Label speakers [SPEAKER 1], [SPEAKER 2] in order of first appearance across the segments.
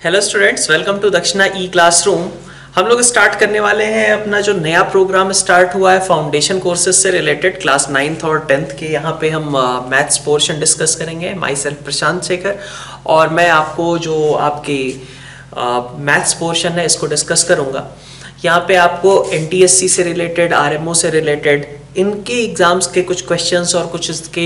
[SPEAKER 1] Hello students, welcome to दक्षिणा ई classroom. हम लोग स्टार्ट करने वाले हैं अपना जो नया प्रोग्राम स्टार्ट हुआ है फाउंडेशन कोर्सेज से रिलेटेड क्लास 9th और 10th के। यहाँ पे हम मैथ्स पोर्शन डिस्कस करेंगे। माई सेल्फ प्रशांत शेखर, और मैं आपको जो आपके मैथ्स पोर्शन है इसको डिस्कस करूँगा। यहाँ पे आपको NTSC से रिलेटेड, RMO से रिलेटेड इनके एग्जाम्स के कुछ क्वेश्चंस और कुछ इसके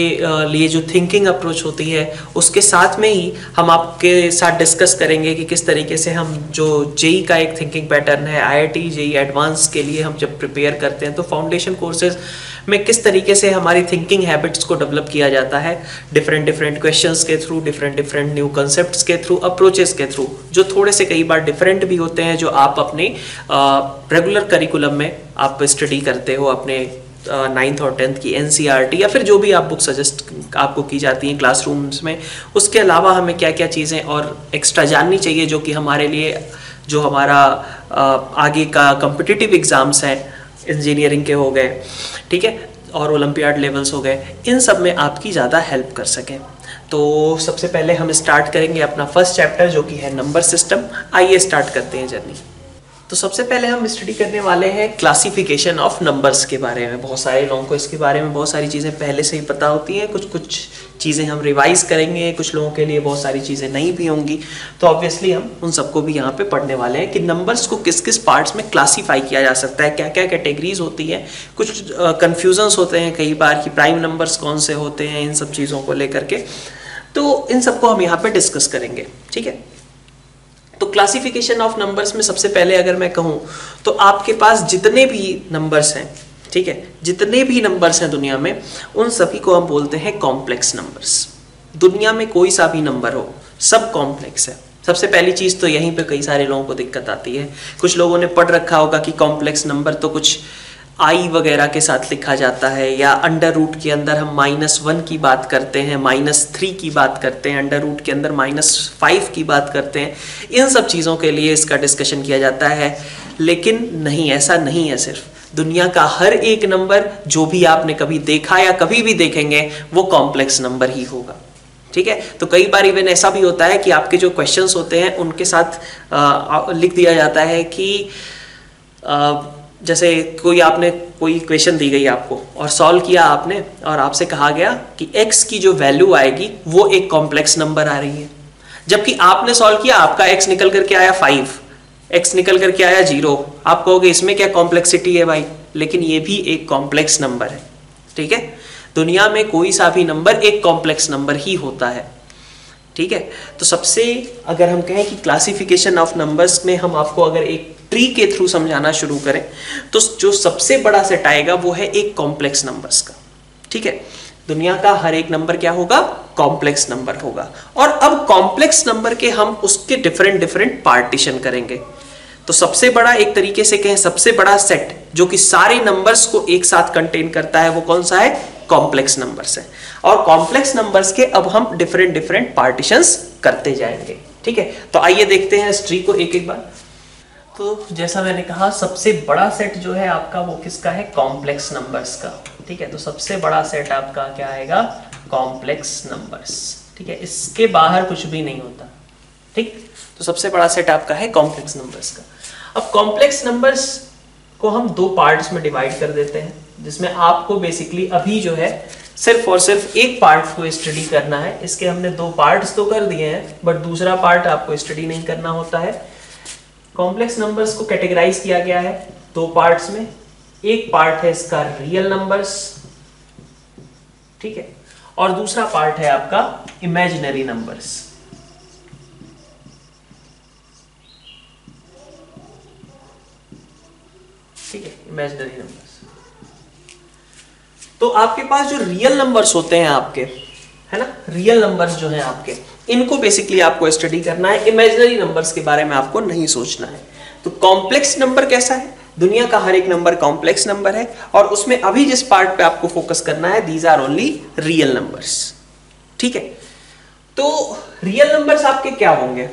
[SPEAKER 1] लिए जो थिंकिंग अप्रोच होती है उसके साथ में ही हम आपके साथ डिस्कस करेंगे कि किस तरीके से हम जो जेई का एक थिंकिंग पैटर्न है, IIT जेई एडवांस के लिए हम जब प्रिपेयर करते हैं तो फाउंडेशन कोर्सेज में किस तरीके से हमारी थिंकिंग हैबिट्स को डेवलप किया जाता है डिफरेंट क्वेश्चंस के थ्रू, डिफरेंट न्यू कॉन्सेप्ट्स के थ्रू, अप्रोचेस के थ्रू, जो थोड़े से कई बार डिफरेंट भी होते हैं, जो आप अपने रेगुलर करिकुलम में आप स्टडी करते हो अपने 9th और 10th की NCERT या फिर जो भी आप बुक सजेस्ट आपको की जाती हैं क्लासरूम्स में। उसके अलावा हमें क्या क्या चीज़ें और एक्स्ट्रा जाननी चाहिए जो कि हमारे लिए, जो हमारा आगे का कॉम्पिटिटिव एग्ज़ाम्स हैं, इंजीनियरिंग के हो गए, ठीक है, और ओलंपियाड लेवल्स हो गए, इन सब में आपकी ज़्यादा हेल्प कर सकें। तो सबसे पहले हम स्टार्ट करेंगे अपना फर्स्ट चैप्टर जो कि है नंबर सिस्टम। आइए स्टार्ट करते हैं जर्नी। तो सबसे पहले हम स्टडी करने वाले हैं क्लासिफिकेशन ऑफ नंबर्स के बारे में। बहुत सारे लोगों को इसके बारे में बहुत सारी चीज़ें पहले से ही पता होती हैं, कुछ चीज़ें हम रिवाइज करेंगे, कुछ लोगों के लिए बहुत सारी चीज़ें नहीं भी होंगी। तो ऑब्वियसली हम उन सबको भी यहाँ पे पढ़ने वाले हैं कि नंबर्स को किस किस पार्ट्स में क्लासीफाई किया जा सकता है, क्या क्या कैटेगरीज होती हैं। कुछ कन्फ्यूजन्स होते हैं कई बार कि प्राइम नंबर्स कौन से होते हैं, इन सब चीज़ों को लेकर के। तो इन सबको हम यहाँ पे डिस्कस करेंगे, ठीक है। तो क्लासिफिकेशन ऑफ नंबर्स में सबसे पहले अगर मैं कहूँ तो आपके पास जितने भी नंबर्स हैं, ठीक है, जितने भी नंबर्स हैं दुनिया में, उन सभी को हम बोलते हैं कॉम्प्लेक्स नंबर्स। दुनिया में कोई सा भी नंबर हो, सब कॉम्प्लेक्स है। सबसे पहली चीज़ तो यहीं पे कई सारे लोगों को दिक्कत आती है। कुछ लोगों ने पढ़ रखा होगा कि कॉम्प्लेक्स नंबर तो कुछ आई वगैरह के साथ लिखा जाता है, या अंडर रूट के अंदर हम -1 की बात करते हैं, -3 की बात करते हैं, अंडर रूट के अंदर -5 की बात करते हैं। इन सब चीज़ों के लिए इसका डिस्कशन किया जाता है, लेकिन नहीं, ऐसा नहीं है। सिर्फ दुनिया का हर एक नंबर जो भी आपने कभी देखा या कभी भी देखेंगे वो कॉम्प्लेक्स नंबर ही होगा, ठीक है। तो कई बार इवन ऐसा भी होता है कि आपके जो क्वेश्चंस होते हैं उनके साथ लिख दिया जाता है कि जैसे कोई क्वेश्चन दी गई आपको और सॉल्व किया आपने, और आपसे कहा गया कि x की जो वैल्यू आएगी वो एक कॉम्प्लेक्स नंबर आ रही है, जबकि आपने सॉल्व किया, आपका x निकल करके आया 5, x निकल करके आया 0। आप कहोगे इसमें क्या कॉम्प्लेक्सिटी है भाई, लेकिन ये भी एक कॉम्प्लेक्स नंबर है, ठीक है। दुनिया में कोई सा भी नंबर एक कॉम्प्लेक्स नंबर ही होता है, ठीक है। तो सबसे अगर हम कहें कि क्लासिफिकेशन ऑफ नंबर्स में हम आपको अगर एक ट्री के थ्रू समझाना शुरू करें तो जो सबसे बड़ा सेट आएगा वो है एक कॉम्प्लेक्स नंबर्स का, ठीक है। दुनिया का हर एक नंबर क्या होगा, कॉम्प्लेक्स नंबर होगा। और अब कॉम्प्लेक्स नंबर के हम उसके डिफरेंट पार्टीशन करेंगे। तो सबसे बड़ा, एक तरीके से कहें सबसे बड़ा सेट जो कि सारे नंबर्स को एक साथ कंटेन करता है, वो कौन सा है, कॉम्प्लेक्स नंबर्स है। और कॉम्प्लेक्स नंबर्स के अब हम डिफरेंट पार्टीशंस करते जाएंगे, ठीक है। तो आइए देखते हैं इस ट्री को एक एक बार। तो जैसा मैंने कहा, सबसे बड़ा सेट जो है आपका वो किसका है, कॉम्प्लेक्स नंबर्स का, ठीक है। तो सबसे बड़ा सेट आपका क्या आएगा, कॉम्प्लेक्स नंबर्स, ठीक है। इसके बाहर कुछ भी नहीं होता, ठीक। तो सबसे बड़ा सेट आपका है कॉम्प्लेक्स नंबर्स का। अब कॉम्प्लेक्स नंबर्स को हम दो पार्ट्स में डिवाइड कर देते हैं, जिसमें आपको बेसिकली अभी जो है सिर्फ और सिर्फ एक पार्ट को स्टडी करना है। इसके हमने दो पार्ट्स तो कर दिए हैं, बट दूसरा पार्ट आपको स्टडी नहीं करना होता है। कॉम्प्लेक्स नंबर्स को कैटेगराइज किया गया है दो पार्ट्स में। एक पार्ट है इसका रियल नंबर्स, ठीक है, और दूसरा पार्ट है आपका इमेजिनरी नंबर्स, ठीक है, इमेजिनरी नंबर्स। तो आपके पास जो रियल नंबर्स होते हैं आपके, है ना, रियल नंबर्स जो हैं आपके, इनको बेसिकली आपको स्टडी करना है। इमेजिनरी नंबर्स के बारे में आपको नहीं सोचना है। तो कॉम्प्लेक्स नंबर कैसा है, दुनिया का हर एक नंबर कॉम्प्लेक्स नंबर है, और उसमें अभी जिस पार्ट पे आपको फोकस करना है, these are only real numbers, ठीक है। तो रियल नंबर्स आपके क्या होंगे,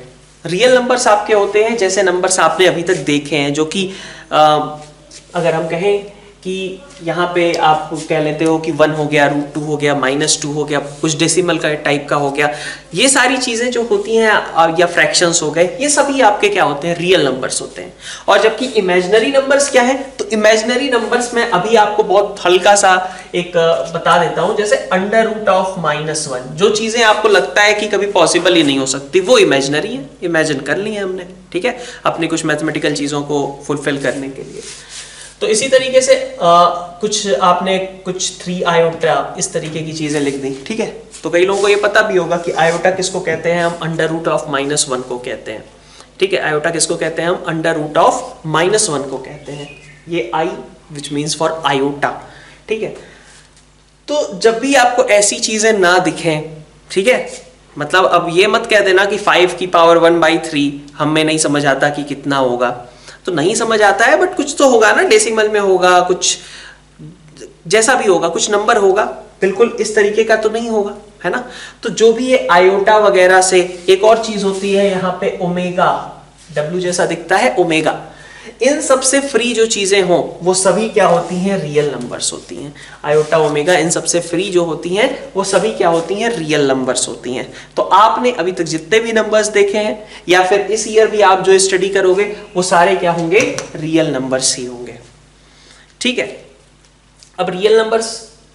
[SPEAKER 1] रियल नंबर्स आपके होते हैं जैसे नंबर्स आपने अभी तक देखे हैं, जो कि अगर हम कहें कि यहाँ पे आप कह लेते हो कि 1 हो गया, √2 हो गया, -2 हो गया, कुछ डेसिमल का टाइप का हो गया। ये सारी चीजें जो होती हैं या फ्रैक्शंस हो गए, ये सभी आपके क्या होते हैं, रियल नंबर्स होते हैं। और जबकि इमेजिनरी नंबर्स क्या है, तो इमेजिनरी नंबर्स में अभी आपको बहुत हल्का सा एक बता देता हूं, जैसे √-1, जो चीजें आपको लगता है कि कभी पॉसिबल ही नहीं हो सकती, वो इमेजिनरी है, इमेजिन कर ली है हमने, ठीक है, अपनी कुछ मैथमेटिकल चीजों को फुलफिल करने के लिए। तो इसी तरीके से कुछ आपने कुछ 3 आयोटा इस तरीके की चीजें लिख दी, ठीक है। तो कई लोगों को ये पता भी होगा कि आयोटा किसको कहते हैं, हम √-1 को कहते हैं, ठीक है। आयोटा किसको कहते हैं, हम √-1 को कहते हैं। ये I which means for iota, ठीक है। तो जब भी आपको ऐसी चीजें ना दिखें, ठीक है, मतलब अब ये मत कह देना कि 5⁻⁴ हमें नहीं समझ आता कि कितना होगा, तो नहीं समझ आता है, बट कुछ तो होगा ना, डेसिमल में होगा, कुछ जैसा भी होगा, कुछ नंबर होगा, बिल्कुल इस तरीके का तो नहीं होगा, है ना। तो जो भी ये आयोटा वगैरह से, एक और चीज होती है यहाँ पे ओमेगा, W जैसा दिखता है ओमेगा, इन सब से फ्री जो चीजें हों वो सभी क्या होती हैं, रियल नंबर्स होती हैं। आयोटा ओमेगा इन सब से फ्री जो होती हैं वो सभी क्या होती हैं, रियल नंबर्स होती हैं। तो आपने अभी तक जितने भी नंबर्स देखे हैं या फिर इस ईयर भी आप जो स्टडी करोगे वो सारे क्या होंगे, रियल नंबर्स ही होंगे, ठीक है। अब रियल नंबर्स,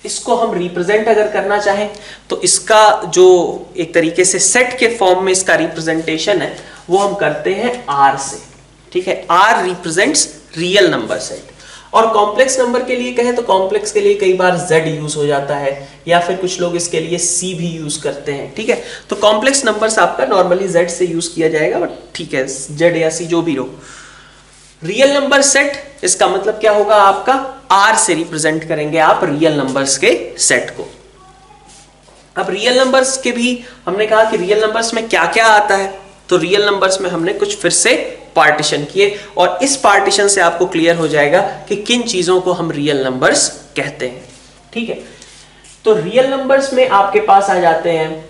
[SPEAKER 1] इसको हम रिप्रेजेंट अगर करना चाहें तो इसका जो एक तरीके से सेट के फॉर्म में इसका रिप्रेजेंटेशन है वो हम करते हैं R से, ठीक है। R represents real number set. और कॉम्प्लेक्स नंबर के लिए कहें तो कॉम्प्लेक्स के लिए कई बार Z यूज हो जाता है या फिर कुछ लोग इसके लिए C भी यूज करते हैं, ठीक है। तो कॉम्प्लेक्स नंबर्स आपका नॉर्मली Z से यूज किया जाएगा, बट ठीक है, Z या C जो भी हो। रियल नंबर सेट, इसका मतलब क्या होगा, आपका R से रिप्रेजेंट करेंगे आप रियल नंबर्स के सेट को। अब रियल नंबर्स के भी हमने कहा कि रियल नंबर्स में क्या क्या आता है, तो रियल नंबर्स में हमने कुछ फिर से पार्टीशन किए और इस पार्टीशन से आपको क्लियर हो जाएगा कि किन चीजों को हम रियल नंबर्स कहते हैं, ठीक है। तो रियल नंबर्स में आपके पास आ जाते हैं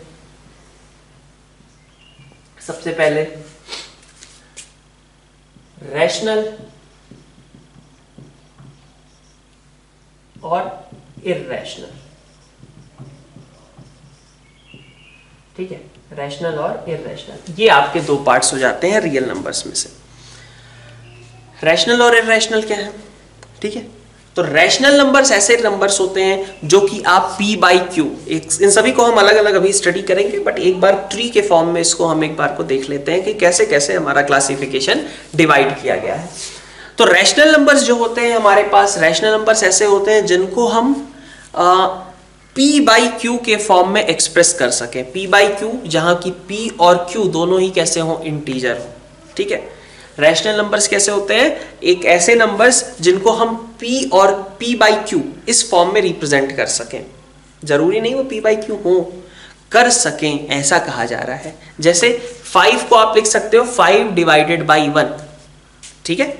[SPEAKER 1] सबसे पहले रैशनल और इररेशनल, ठीक है, रैशनल और इररेशनल, ये आपके दो पार्ट्स हो जाते हैं रियल नंबर्स में से। रैशनल और इररेशनल क्या है, ठीक है। तो रैशनल नंबर्स ऐसे नंबर्स होते हैं जो कि आप P/Q, इन सभी को हम अलग अलग अभी स्टडी करेंगे, बट एक बार ट्री के फॉर्म में इसको हम एक बार को देख लेते हैं कि कैसे कैसे हमारा क्लासिफिकेशन डिवाइड किया गया है। तो रैशनल नंबर्स जो होते हैं हमारे पास, रैशनल नंबर्स ऐसे होते हैं जिनको हम P/Q के फॉर्म में एक्सप्रेस कर सके। P/Q, जहां की P और Q दोनों ही कैसे हो, इंटीजर हो, ठीक है। रैशनल नंबर्स कैसे होते हैं, एक ऐसे नंबर्स जिनको हम P और P/Q इस फॉर्म में रिप्रेजेंट कर सकें। जरूरी नहीं वो P/Q हो, कर सकें, ऐसा कहा जा रहा है। जैसे 5 को आप लिख सकते हो 5/1, ठीक है।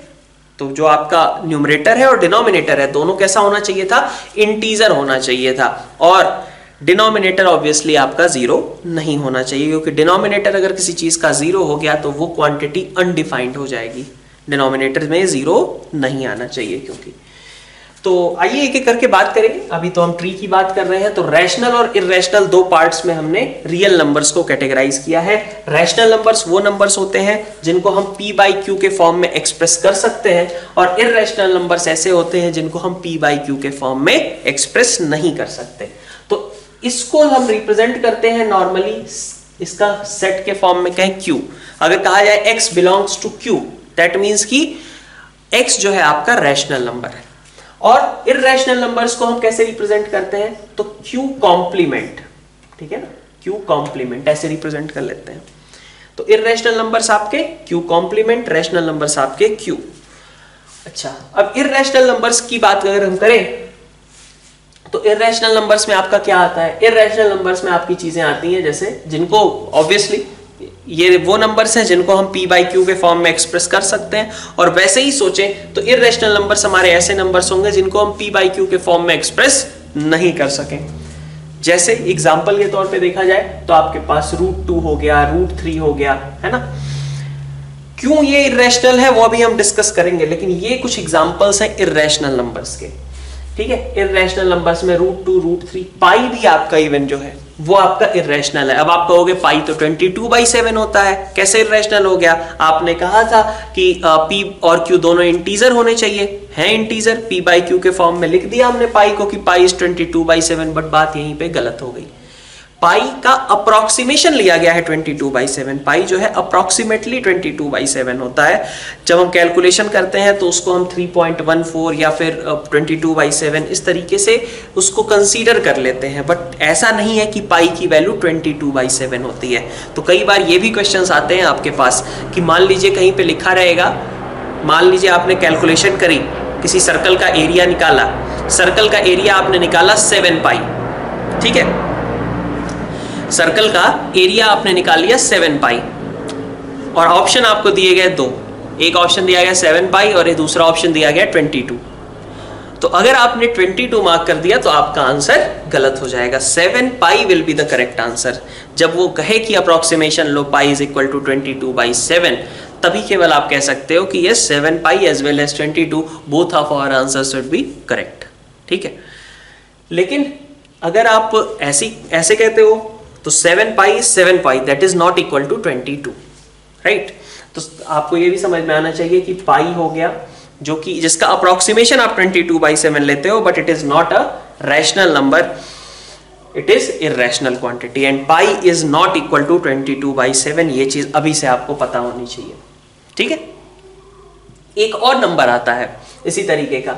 [SPEAKER 1] तो जो आपका न्यूमरेटर है और डिनोमिनेटर है दोनों कैसा होना चाहिए था, इंटीजर होना चाहिए था। और डिनोमिनेटर ऑब्वियसली आपका 0 नहीं होना चाहिए, क्योंकि डिनोमिनेटर अगर किसी चीज का 0 हो गया तो वो क्वांटिटी अनडिफाइंड हो जाएगी। डिनोमिनेटर में 0 नहीं आना चाहिए क्योंकि। तो आइए एक एक करके बात करेंगे। अभी तो हम ट्री की बात कर रहे हैं। तो रैशनल और इररेशनल दो पार्ट्स में हमने रियल नंबर्स को कैटेगराइज किया है। रैशनल नंबर्स वो नंबर्स होते हैं जिनको हम P/Q के फॉर्म में एक्सप्रेस कर सकते हैं, और इररेशनल नंबर्स ऐसे होते हैं जिनको हम P/Q के फॉर्म में एक्सप्रेस नहीं कर सकते। तो इसको हम रिप्रेजेंट करते हैं नॉर्मली, इसका सेट के फॉर्म में कहें Q। अगर कहा जाए X belongs to Q, that means कि X जो है आपका रैशनल नंबर है। और इररेशनल नंबर्स को हम कैसे रिप्रेजेंट करते हैं, तो Q कॉम्प्लीमेंट, ठीक है ना, Q कॉम्प्लीमेंट ऐसे रिप्रेजेंट कर लेते हैं। तो इररेशनल नंबर्स आपके Q कॉम्प्लीमेंट, रैशनल नंबर्स आपके Q। अच्छा, अब इररेशनल नंबर्स की बात अगर हम करें तो इररेशनल नंबर्स में आपका क्या आता है, इररेशनल नंबर्स में आपकी चीजें आती हैं जैसे जिनको ऑब्वियसली ये वो नंबर्स हैं जिनको हम P/Q के फॉर्म में एक्सप्रेस कर सकते हैं, और वैसे ही सोचें तो इररेशनल नंबर्स हमारे ऐसे नंबर्स होंगे जिनको हम P/Q के फॉर्म में एक्सप्रेस नहीं कर सकें। जैसे एग्जांपल के तौर पे देखा जाए तो आपके पास √2 हो गया, √3 हो गया, है ना। क्यों ये इररेशनल है वो अभी हम डिस्कस करेंगे, लेकिन ये कुछ एग्जांपल्स हैं इररेशनल नंबर्स के। ठीक है। इर्रेशनल नंबर्स में √2, √3, पाई भी आपका इवन जो है वो आपका इर्रेशनल है। अब आप कहोगे पाई तो 22/7 होता है, कैसे इर्रेशनल हो गया? आपने कहा था कि p और q दोनों इंटीजर होने चाहिए, हैं इंटीजर, p/q के फॉर्म में लिख दिया हमने पाई को कि पाई इज 22/7, बट बात यहीं पे गलत हो गई। पाई का अप्रोक्सीमेशन लिया गया है 22/7, पाई जो है अप्रोक्सीमेटली 22/7 होता है। जब हम कैलकुलेशन करते हैं तो उसको हम 3.14 या फिर 22/7 इस तरीके से उसको कंसीडर कर लेते हैं, बट ऐसा नहीं है कि पाई की वैल्यू 22/7 होती है। तो कई बार ये भी क्वेश्चंस आते हैं आपके पास कि मान लीजिए कहीं पे लिखा रहेगा, मान लीजिए आपने कैलकुलेशन करी, किसी सर्कल का एरिया निकाला, सर्कल का एरिया आपने निकाला 7 पाई, ठीक है, सर्कल का एरिया आपने निकाल लिया 7 पाई, और ऑप्शन आपको दिए गए दो, एक ऑप्शन दिया गया 7 पाई और एक दूसरा ऑप्शन दिया गया 22। तो अगर आपने 22 मार्क कर दिया तो आपका आंसर गलत हो जाएगा। 7 pi will be the correct answer. जब वो कहे कि अप्रोक्सीमेशन लो पाई इज इक्वल टू 22/7, तभी केवल आप कह सकते हो कि yes 7 pi as well as 22 both of our answers should be correct, ठीक है। लेकिन अगर आप ऐसे कहते हो तो 7 pi that is not equal to 22, right. तो आपको ये भी समझ में आना चाहिए कि पाई हो गया जो कि जिसका अप्रोक्सीमेशन आप 22/7 लेते हो, but it is not a rational number, it is irrational quantity, and pi is not equal to 22/7। ये चीज अभी से आपको पता होनी चाहिए, ठीक है। एक और नंबर आता है इसी तरीके का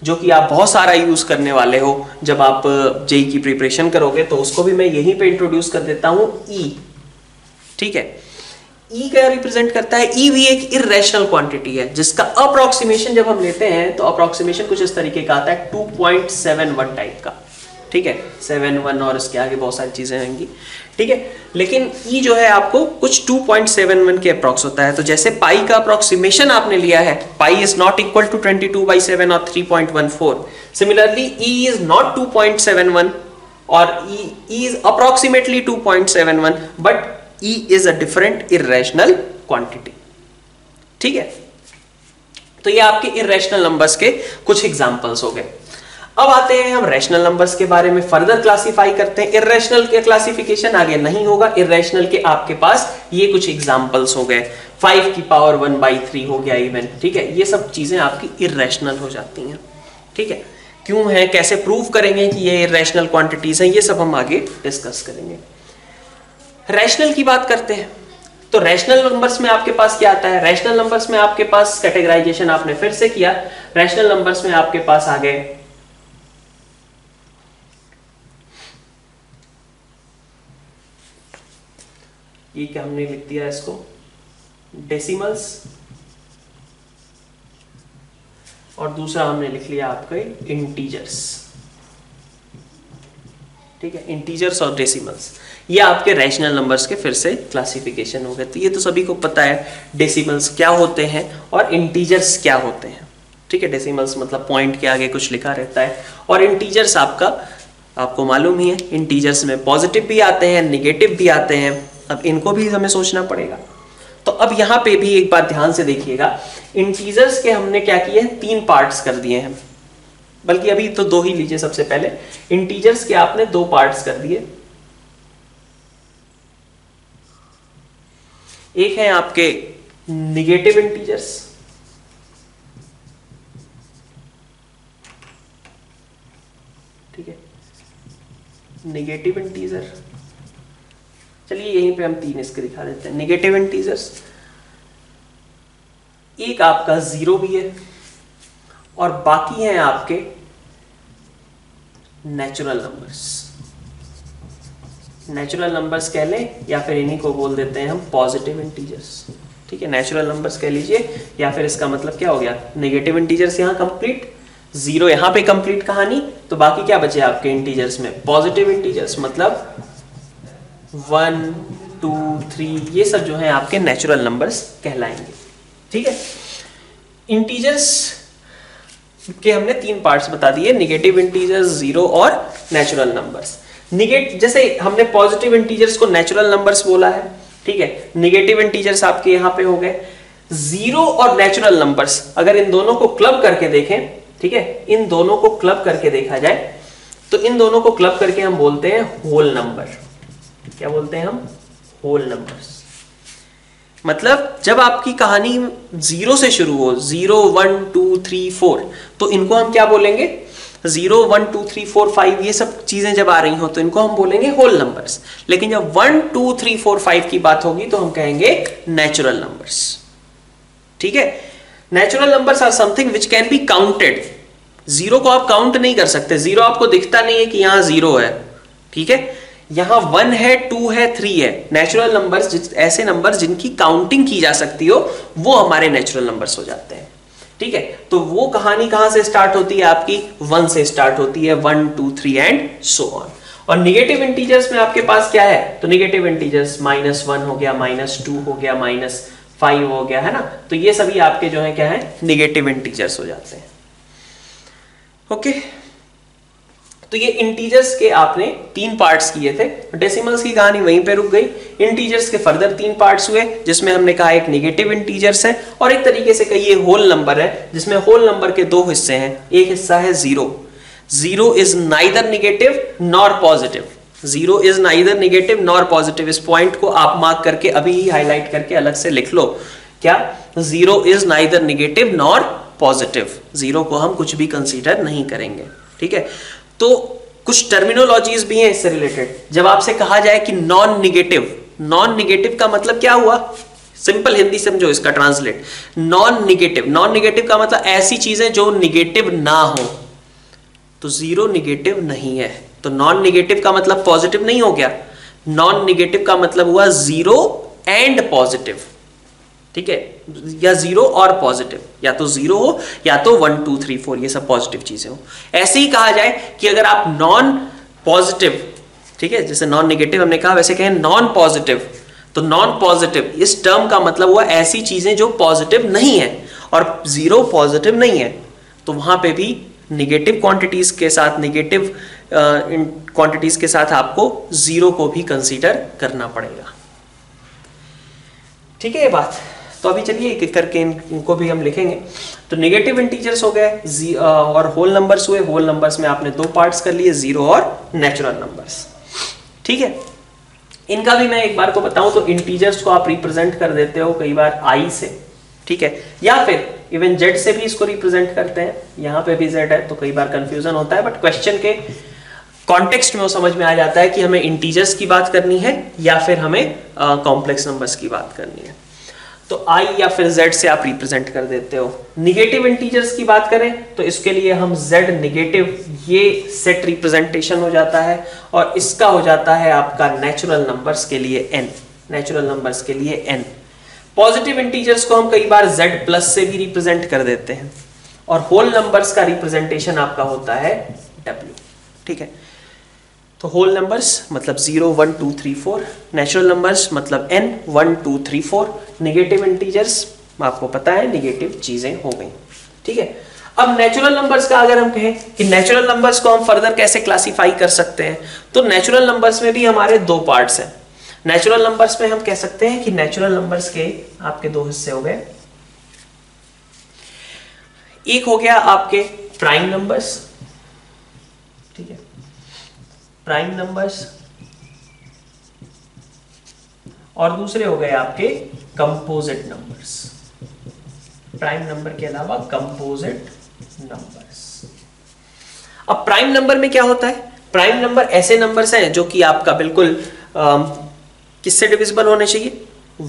[SPEAKER 1] जो कि आप बहुत सारा यूज करने वाले हो जब आप जेई की प्रिपरेशन करोगे, तो उसको भी मैं यहीं पे इंट्रोड्यूस कर देता हूं, ई, ठीक है। ई क्या रिप्रेजेंट करता है? ई भी एक इर्रेशनल क्वांटिटी है जिसका अप्रोक्सीमेशन जब हम लेते हैं तो अप्रोक्सीमेशन कुछ इस तरीके का आता है 2.71 टाइप का, ठीक है, 7-1 और इसके आगे बहुत सारी चीजें आएंगी, ठीक है। लेकिन ई जो है आपको कुछ 2.71 के अप्रोक्स होता है। तो जैसे पाई का अप्रोक्सीमेशन आपने लिया है, pi is not equal to 22/7 और 3.14, सिमिलरली ई इज नॉट 2.71 और e is approximately 2.71, but e is a different irrational quantity, ठीक है। तो ये आपके इर्रेशनल नंबर्स के कुछ एग्जांपल्स हो गए। अब आते हैं हम रैशनल नंबर्स के बारे में फर्दर क्लासिफाई करते हैं। इर्रेशनल के क्लासिफिकेशन आगे नहीं होगा, इर्रेशनल के आपके पास ये कुछ एग्जांपल्स हो गए, 5 की पावर 1/3 हो गया इवन, ठीक है। ये सब चीजें आपकी इर्रेशनल हो जाती हैं, ठीक है। क्यों है, कैसे प्रूव करेंगे कि ये इर्रेशनल क्वांटिटीज हैं, ये सब हम आगे डिस्कस करेंगे। रैशनल की बात करते हैं तो रैशनल नंबर्स में आपके पास क्या आता है? रैशनल नंबर्स में आपके पास कैटेगराइजेशन आपने फिर से किया, रैशनल नंबर्स में आपके पास आ गए ये क्या हमने लिख दिया इसको, डेसिमल्स, और दूसरा हमने लिख लिया आपके इंटीजर्स, ठीक है, इंटीजर्स और डेसिमल्स। ये आपके रैशनल नंबर्स के फिर से क्लासिफिकेशन हो गए। तो ये तो सभी को पता है डेसिमल्स क्या होते हैं और इंटीजर्स क्या होते हैं, ठीक है। डेसिमल्स मतलब पॉइंट के आगे कुछ लिखा रहता है, और इंटीजर्स आपको मालूम ही है, इंटीजर्स में पॉजिटिव भी आते हैं, निगेटिव भी आते हैं। अब इनको भी हमें सोचना पड़ेगा। तो अब यहां पे भी एक बात ध्यान से देखिएगा, इंटीजर्स के हमने क्या किए हैं, 3 पार्ट्स कर दिए हैं, बल्कि अभी तो 2 ही लीजिए। सबसे पहले इंटीजर्स के आपने 2 पार्ट्स कर दिए। एक है आपके निगेटिव इंटीजर्स, ठीक है, निगेटिव इंटीजर, चलिए यहीं पे हम 3 इसके दिखा देते हैं। निगेटिव इंटीजर्स, एक आपका 0 भी है और बाकी हैं आपके नेचुरल नंबर्स। नेचुरल नंबर्स कह लें या फिर इन्हीं को बोल देते हैं हम पॉजिटिव इंटीजर्स, ठीक है। नेचुरल नंबर्स कह लीजिए या फिर इसका मतलब क्या हो गया, नेगेटिव इंटीजर्स यहां कंप्लीट, 0 यहां पे कंप्लीट कहानी। तो बाकी क्या बचे आपके इंटीजर्स में, पॉजिटिव इंटीजर्स, मतलब 1, 2, 3, ये सब जो है आपके नेचुरल नंबर्स कहलाएंगे, ठीक है। इंटीजर्स के हमने 3 पार्ट्स बता दिए, निगेटिव इंटीजर्स, 0 और नेचुरल नंबर्स। जैसे हमने पॉजिटिव इंटीजर्स को नेचुरल नंबर्स बोला है, ठीक है। निगेटिव इंटीजर्स आपके यहां पे हो गए 0 और नेचुरल नंबर्स। अगर इन दोनों को क्लब करके देखें, ठीक है, इन दोनों को क्लब करके देखा जाए तो इन दोनों को क्लब करके हम बोलते हैं होल नंबर। क्या बोलते हैं हम? Whole numbers. मतलब जब आपकी कहानी 0 से शुरू हो, 0 1 2 3 4, तो इनको हम क्या बोलेंगे? 0 1 2 3 4 5 ये सब चीजें जब आ रही हो तो इनको हम बोलेंगे होल नंबर्स। लेकिन जब 1 2 3 4 5 की बात होगी तो हम कहेंगे नेचुरल नंबर्स। ठीक है, natural numbers are something which can be counted. 0 को आप काउंट नहीं कर सकते, 0 आपको दिखता नहीं है कि यहां 0 है। ठीक है, यहां 1 है, 2 है, 3 है। नेचुरल नंबर्स ऐसे नंबर्स जिनकी काउंटिंग की जा सकती हो वो हमारे नेचुरल नंबर्स हो जाते हैं। ठीक है, तो वो कहानी कहां से स्टार्ट होती है? आपकी 1 से स्टार्ट होती है, 1 2 3 एंड सो ऑन। और निगेटिव इंटीजर्स में आपके पास क्या है? तो निगेटिव इंटीजर्स -1 हो गया, -2 हो गया, -5 हो गया, है ना। तो ये सभी आपके जो है क्या है? निगेटिव इंटीजर्स हो जाते हैं। ओके, तो ये इंटीजर्स के आपने 3 पार्ट्स किए थे। डेसिमल्स की कहानी वहीं पे रुक गई। इंटीजर्स के फर्दर 3 पार्ट्स हुए, जिसमें हमने कहा एक निगेटिव इंटीजर्स है और एक तरीके से कहिए होल नंबर है, जिसमें होल नंबर के 2 हिस्से हैं। एक हिस्सा है 0। 0 is neither negative nor positive. 0 is neither negative nor positive. इस पॉइंट को आप मार्क करके अभी ही हाईलाइट करके अलग से लिख लो। क्या? 0 is neither negative nor positive. 0 को हम कुछ भी कंसीडर नहीं करेंगे। ठीक है, तो कुछ टर्मिनोलॉजीज भी हैं इससे रिलेटेड। जब आपसे कहा जाए कि नॉन निगेटिव, नॉन निगेटिव का मतलब क्या हुआ? सिंपल हिंदी समझो इसका translate. Non negative, non negative का मतलब ऐसी चीजें जो निगेटिव ना हो। तो 0 निगेटिव नहीं है, तो नॉन निगेटिव का मतलब पॉजिटिव नहीं हो गया। नॉन निगेटिव का मतलब हुआ 0 एंड पॉजिटिव। ठीक है, या 0 और पॉजिटिव, या तो 0 हो या तो 1 2 3 4 ये सब पॉजिटिव चीजें हो। ऐसे ही कहा जाए कि अगर आप नॉन पॉजिटिव, ठीक है, जैसे नॉन निगेटिव हमने कहा, वैसे कहें नॉन पॉजिटिव, तो नॉन पॉजिटिव इस टर्म का मतलब हुआ ऐसी चीजें जो पॉजिटिव नहीं है, और 0 पॉजिटिव नहीं है, तो वहां पे भी निगेटिव क्वांटिटीज के साथ, निगेटिव क्वांटिटीज के साथ आपको 0 को भी कंसीडर करना पड़ेगा। ठीक है ये बात। तो अभी चलिए एक एक करके इनको भी हम लिखेंगे। तो नेगेटिव इंटीजर्स हो गए और होल नंबर्स हुए। होल नंबर्स में आपने 2 पार्ट्स कर लिए, 0 और नेचुरल नंबर्स। ठीक है, इनका भी मैं एक बार को बताऊं तो इंटीजर्स को आप रिप्रेजेंट कर देते हो कई बार I से। ठीक है, या फिर इवन Z से भी इसको रिप्रेजेंट करते हैं। यहां पे भी Z है तो कई बार कंफ्यूजन होता है, बट क्वेश्चन के कॉन्टेक्स्ट में वो समझ में आ जाता है कि हमें इंटीजर्स की बात करनी है या फिर हमें कॉम्प्लेक्स नंबर्स की बात करनी है। तो I या फिर Z से आप रिप्रेजेंट कर देते हो। निगेटिव इंटीजर्स की बात करें तो इसके लिए हम Z निगेटिव, ये सेट रिप्रेजेंटेशन हो जाता है, और इसका हो जाता है आपका नेचुरल नंबर्स के लिए N। नेचुरल नंबर्स के लिए N। पॉजिटिव इंटीजर्स को हम कई बार Z प्लस से भी रिप्रेजेंट कर देते हैं, और होल नंबर्स का रिप्रेजेंटेशन आपका होता है W। ठीक है, तो होल नंबर्स मतलब 0 1 2 3 4, नेचुरल नंबर्स मतलब n 1 2 3 4, निगेटिव इंटीजर्स आपको पता है निगेटिव चीजें हो गई। ठीक है, अब नेचुरल नंबर्स का अगर हम कहें कि नेचुरल नंबर्स को हम फर्दर कैसे क्लासिफाई कर सकते हैं, तो नेचुरल नंबर्स में भी हमारे 2 पार्ट्स हैं। नेचुरल नंबर्स में हम कह सकते हैं कि नेचुरल नंबर्स के आपके 2 हिस्से हो गए। एक हो गया आपके प्राइम नंबर्स, ठीक है, प्राइम नंबर्स, और दूसरे हो गए आपके कंपोजिट नंबर्स। प्राइम नंबर के अलावा कंपोजिट नंबर्स। अब प्राइम नंबर में क्या होता है? प्राइम नंबर ऐसे नंबर्स हैं जो कि आपका बिल्कुल किससे डिविजिबल होने चाहिए?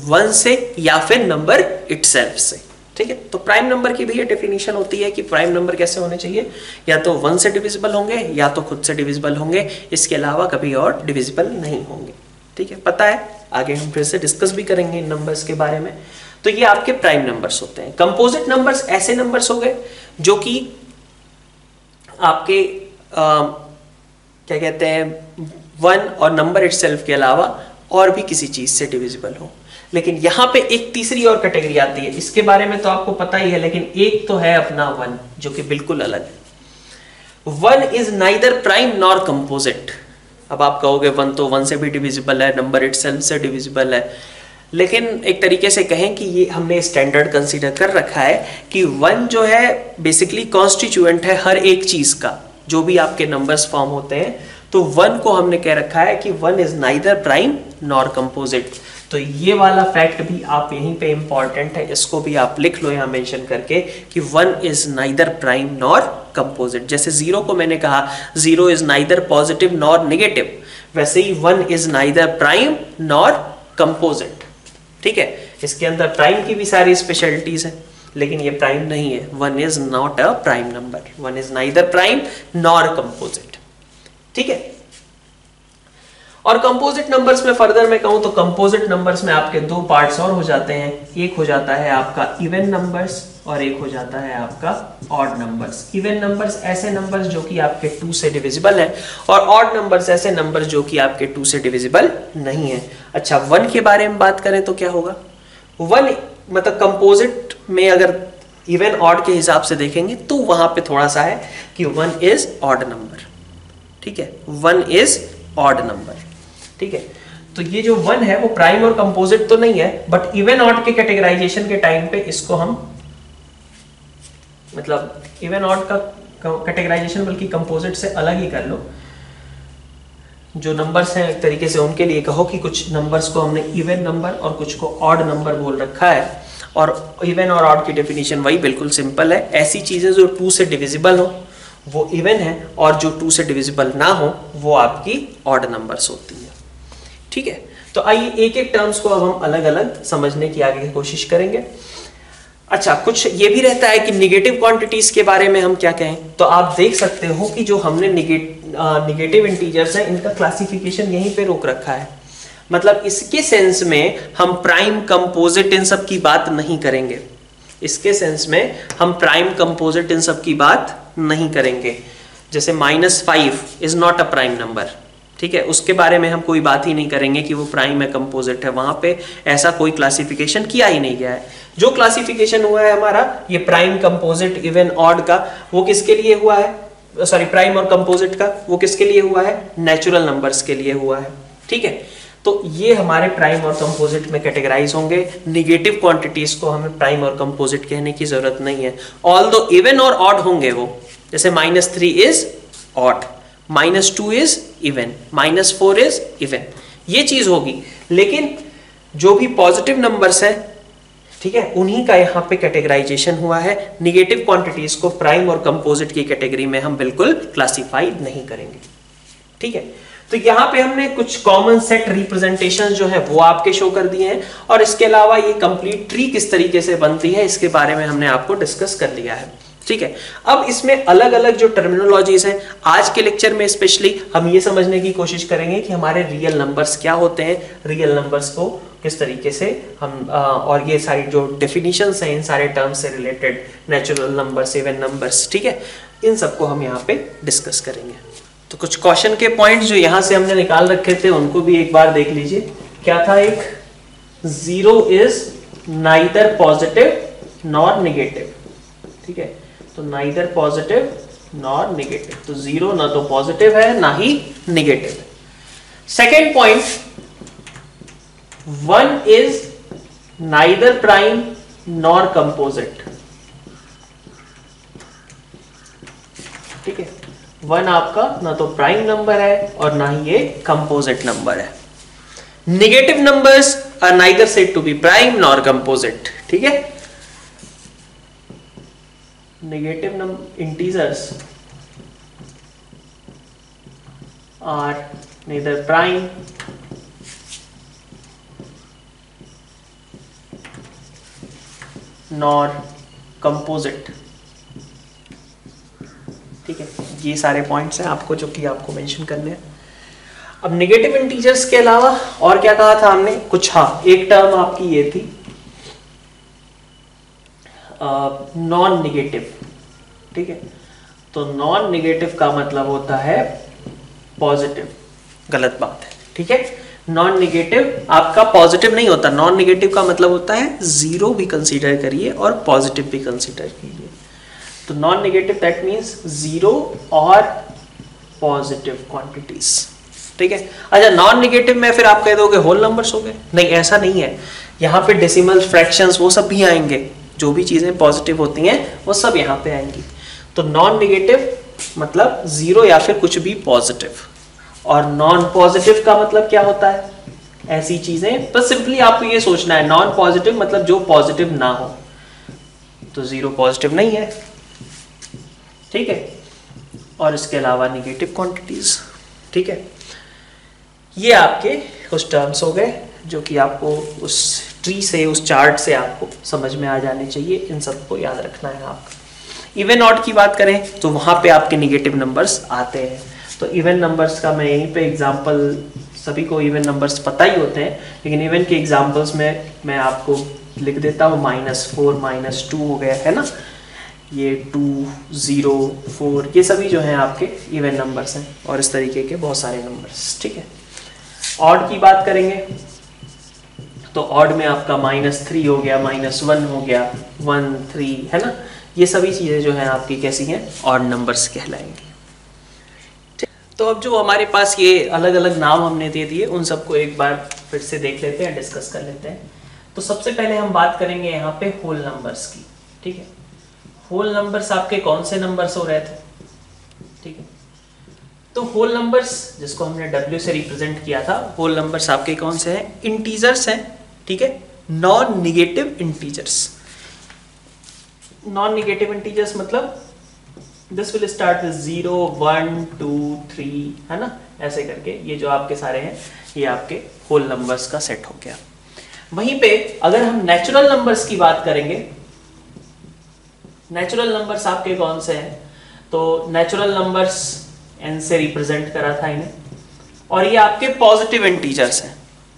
[SPEAKER 1] 1 से या फिर नंबर इटसेल्फ से। ठीक है, तो प्राइम नंबर की भी ये डेफिनेशन होती है कि प्राइम नंबर कैसे होने चाहिए, या तो 1 से डिविजिबल होंगे या तो खुद से डिविजिबल होंगे, इसके अलावा कभी और डिविजिबल नहीं होंगे। ठीक है, पता है, आगे हम फिर से डिस्कस भी करेंगे इन नंबर्स के बारे में। तो ये आपके प्राइम नंबर्स होते हैं। कंपोजिट नंबर्स ऐसे नंबर्स हो गए जो कि आपके क्या कहते हैं, 1 और नंबर इटसेल्फ के अलावा और भी किसी चीज से डिविजिबल हो। लेकिन यहां पे एक तीसरी और कैटेगरी आती है, इसके बारे में तो आपको पता ही है, लेकिन एक तो है अपना 1 जो कि बिल्कुल अलग है। 1 is neither prime nor composite. अब आप कहोगे 1 तो 1 से भी डिविजिबल है, नंबर इटसेल्फ से डिविजिबल है, लेकिन एक तरीके से कहें कि ये हमने स्टैंडर्ड कंसीडर कर रखा है कि 1 जो है बेसिकली कॉन्स्टिट्यूएंट है हर एक चीज का, जो भी आपके नंबर्स फॉर्म होते हैं। तो 1 को हमने कह रखा है कि 1 is neither prime nor composite. तो ये वाला फैक्ट भी आप यहीं पे इंपॉर्टेंट है, इसको भी आप लिख लो यहाँ मेंशन करके कि 1 is neither prime nor composite. जैसे 0 को मैंने कहा 0 is neither positive nor negative, वैसे ही 1 is neither prime nor composite. ठीक है, इसके अंदर प्राइम की भी सारी स्पेशलिटीज हैं, लेकिन ये प्राइम नहीं है। 1 is not a prime number, 1 is neither prime nor composite. ठीक है, और कंपोजिट नंबर्स में फर्दर मैं कहूं तो कंपोजिट नंबर्स में आपके 2 पार्ट्स और हो जाते हैं। एक हो जाता है आपका इवन नंबर्स और एक हो जाता है आपका ऑड नंबर्स। इवन नंबर्स ऐसे नंबर्स जो कि आपके 2 से डिविजिबल हैं, और ऑड नंबर्स ऐसे नंबर्स जो कि आपके 2 से डिविजिबल नहीं है। अच्छा, 1 के बारे में बात करें तो क्या होगा? 1 मतलब कंपोजिट में अगर इवन ऑड के हिसाब से देखेंगे तो वहां पे थोड़ा सा है कि 1 इज ऑड नंबर। ठीक है, 1 इज ऑड नंबर। ठीक है, तो ये जो 1 है वो प्राइम और कंपोजिट तो नहीं है, बट इवन ऑड के कैटेगराइजेशन के टाइम पे इसको हम मतलब इवन ऑड का कैटेगराइजेशन बल्कि कंपोजिट से अलग ही कर लो। जो नंबर्स हैं एक तरीके से उनके लिए कहो कि कुछ नंबर्स को हमने इवन नंबर और कुछ को ऑड नंबर बोल रखा है, और इवन और ऑड की डेफिनेशन वही बिल्कुल सिंपल है। ऐसी चीजें जो 2 से डिविजिबल हो वो इवन है, और जो 2 से डिविजिबल ना हो वो आपकी ऑड नंबर्स होती है। ठीक है, तो आइए एक एक टर्म्स को अब हम अलग अलग समझने की आगे कोशिश करेंगे। अच्छा, कुछ ये भी रहता है कि निगेटिव क्वांटिटीज के बारे में हम क्या कहें, तो आप देख सकते हो कि जो हमने निगेटिव इंटीजर्स हैं इनका क्लासिफिकेशन यहीं पे रोक रखा है। मतलब इसके सेंस में हम प्राइम कंपोजिट इन सब की बात नहीं करेंगे, इसके सेंस में हम प्राइम कंपोजिट इन सब की बात नहीं करेंगे। जैसे -5 is not a prime number, ठीक है, उसके बारे में हम कोई बात ही नहीं करेंगे कि वो प्राइम है कंपोजिट है, वहां पे ऐसा कोई क्लासिफिकेशन किया ही नहीं गया है। जो क्लासिफिकेशन हुआ है हमारा ये प्राइम कंपोजिट इवन ऑड का, वो किसके लिए हुआ है? सॉरी, प्राइम और कंपोजिट का वो किसके लिए हुआ है? नेचुरल नंबर्स के लिए हुआ है। ठीक है, तो ये हमारे प्राइम और कंपोजिट में कैटेगराइज होंगे। निगेटिव क्वांटिटीज को हमें प्राइम और कंपोजिट कहने की जरूरत नहीं है, ऑल्दो इवन और ऑड होंगे वो। जैसे -3 is odd, -2 is even, -4 is even, ये चीज होगी। लेकिन जो भी पॉजिटिव नंबर्स हैं, ठीक है, उन्हीं का यहाँ पे कैटेगराइजेशन हुआ है। निगेटिव क्वांटिटीज को प्राइम और कंपोजिट की कैटेगरी में हम बिल्कुल क्लासिफाइड नहीं करेंगे। ठीक है, तो यहाँ पे हमने कुछ कॉमन सेट रिप्रेजेंटेशन जो है वो आपके शो कर दिए हैं, और इसके अलावा ये कंप्लीट ट्री किस तरीके से बनती है इसके बारे में हमने आपको डिस्कस कर लिया है। ठीक है, अब इसमें अलग अलग जो टर्मिनोलॉजीज हैं, आज के लेक्चर में स्पेशली हम ये समझने की कोशिश करेंगे कि हमारे रियल नंबर्स क्या होते हैं, रियल नंबर्स को किस तरीके से हम और ये सारी जो डेफिनेशंस हैं इन सारे टर्म्स से related, natural numbers, even numbers, ठीक है, इन सबको हम यहाँ पे डिस्कस करेंगे। तो कुछ क्वेश्चन के पॉइंट्स जो यहाँ से हमने निकाल रखे थे उनको भी एक बार देख लीजिए। क्या था? एक 0 is neither positive nor negative. ठीक है, तो नाइदर पॉजिटिव नॉर नेगेटिव, तो 0 ना तो पॉजिटिव है ना ही negative. Second point, 1 is neither prime nor composite. ठीक है, 1 आपका ना तो प्राइम नंबर है और ना ही ये कंपोजिट नंबर है। Negative numbers are neither said to be prime nor composite. ठीक है, negative integers are neither prime nor composite। ठीक है, ये सारे पॉइंट्स हैं आपको जो कि आपको मेंशन करने हैं। अब नेगेटिव इंटीजर्स के अलावा और क्या कहा था हमने? कुछ, हाँ, एक टर्म आपकी ये थी नॉन नेगेटिव। ठीक है, तो नॉन नेगेटिव का मतलब होता है पॉजिटिव। गलत बात है। ठीक है, नॉन नेगेटिव आपका पॉजिटिव नहीं होता। नॉन नेगेटिव का मतलब होता है 0 भी कंसीडर करिए और पॉजिटिव भी कंसीडर कीजिए। तो नॉन नेगेटिव दैट मींस 0 और पॉजिटिव क्वांटिटीज। ठीक है। अच्छा, नॉन निगेटिव में फिर आप कह दोगे होल नंबर्स हो गए, नहीं ऐसा नहीं है, यहाँ पे डेसिमल फ्रैक्शंस वो सब भी आएंगे, जो भी चीजें पॉजिटिव होती हैं वो सब यहाँ पे आएंगी। तो नॉन निगेटिव मतलब जीरो या फिर कुछ भी पॉजिटिव, और नॉन पॉजिटिव का मतलब क्या होता है, ऐसी चीजें, बस सिंपली आपको ये सोचना है नॉन पॉजिटिव मतलब जो पॉजिटिव ना हो, तो जीरो पॉजिटिव नहीं है, ठीक है। और इसके अलावा निगेटिव क्वांटिटीज, ठीक है। ये आपके कुछ टर्म्स हो गए जो कि आपको उस ट्री से, उस चार्ट से आपको समझ में आ जाने चाहिए, इन सबको याद रखना है आपको। इवन ऑड की बात करें तो वहां पे आपके निगेटिव नंबर्स आते हैं, तो इवन नंबर्स का मैं यहीं पे एग्जांपल, सभी को इवन नंबर्स पता ही होते हैं, लेकिन इवन के एग्जांपल्स में मैं आपको लिख देता हूँ, -4 -2 हो गया है ना, ये 2 0 4 ये सभी जो हैं आपके इवन नंबर्स हैं, और इस तरीके के बहुत सारे नंबर्स, ठीक है। ऑड की बात करेंगे तो ऑड में आपका -3 हो गया, -1 हो गया, 1 3 है ना, ये सभी चीजें जो हैं आपकी कैसी हैं, ऑड नंबर्स कहलाएंगी। तो अब जो हमारे पास ये अलग अलग नाम हमने दे दिए, उन सबको एक बार फिर से देख लेते हैं, डिस्कस कर लेते हैं। तो सबसे पहले हम बात करेंगे यहाँ पे होल नंबर्स की, ठीक है। होल नंबर्स आपके कौन से नंबर्स हो रहे थे, ठीक है। तो होल नंबर्स जिसको हमने W से रिप्रेजेंट किया था, होल नंबर्स आपके कौन से हैं, इंटीजर्स हैं, ठीक है, non negative integers. Non negative integers मतलब दिस विल स्टार्ट विद 0 1 2 3 है ना, ऐसे करके ये जो आपके सारे हैं ये आपके होल नंबर्स का सेट हो गया। वहीं पे अगर हम नेचुरल नंबर्स की बात करेंगे, नेचुरल नंबर्स आपके कौन से हैं, तो नेचुरल नंबर्स n से रिप्रेजेंट करा था इन्हें, और ये आपके पॉजिटिव इंटीजर्स हैं,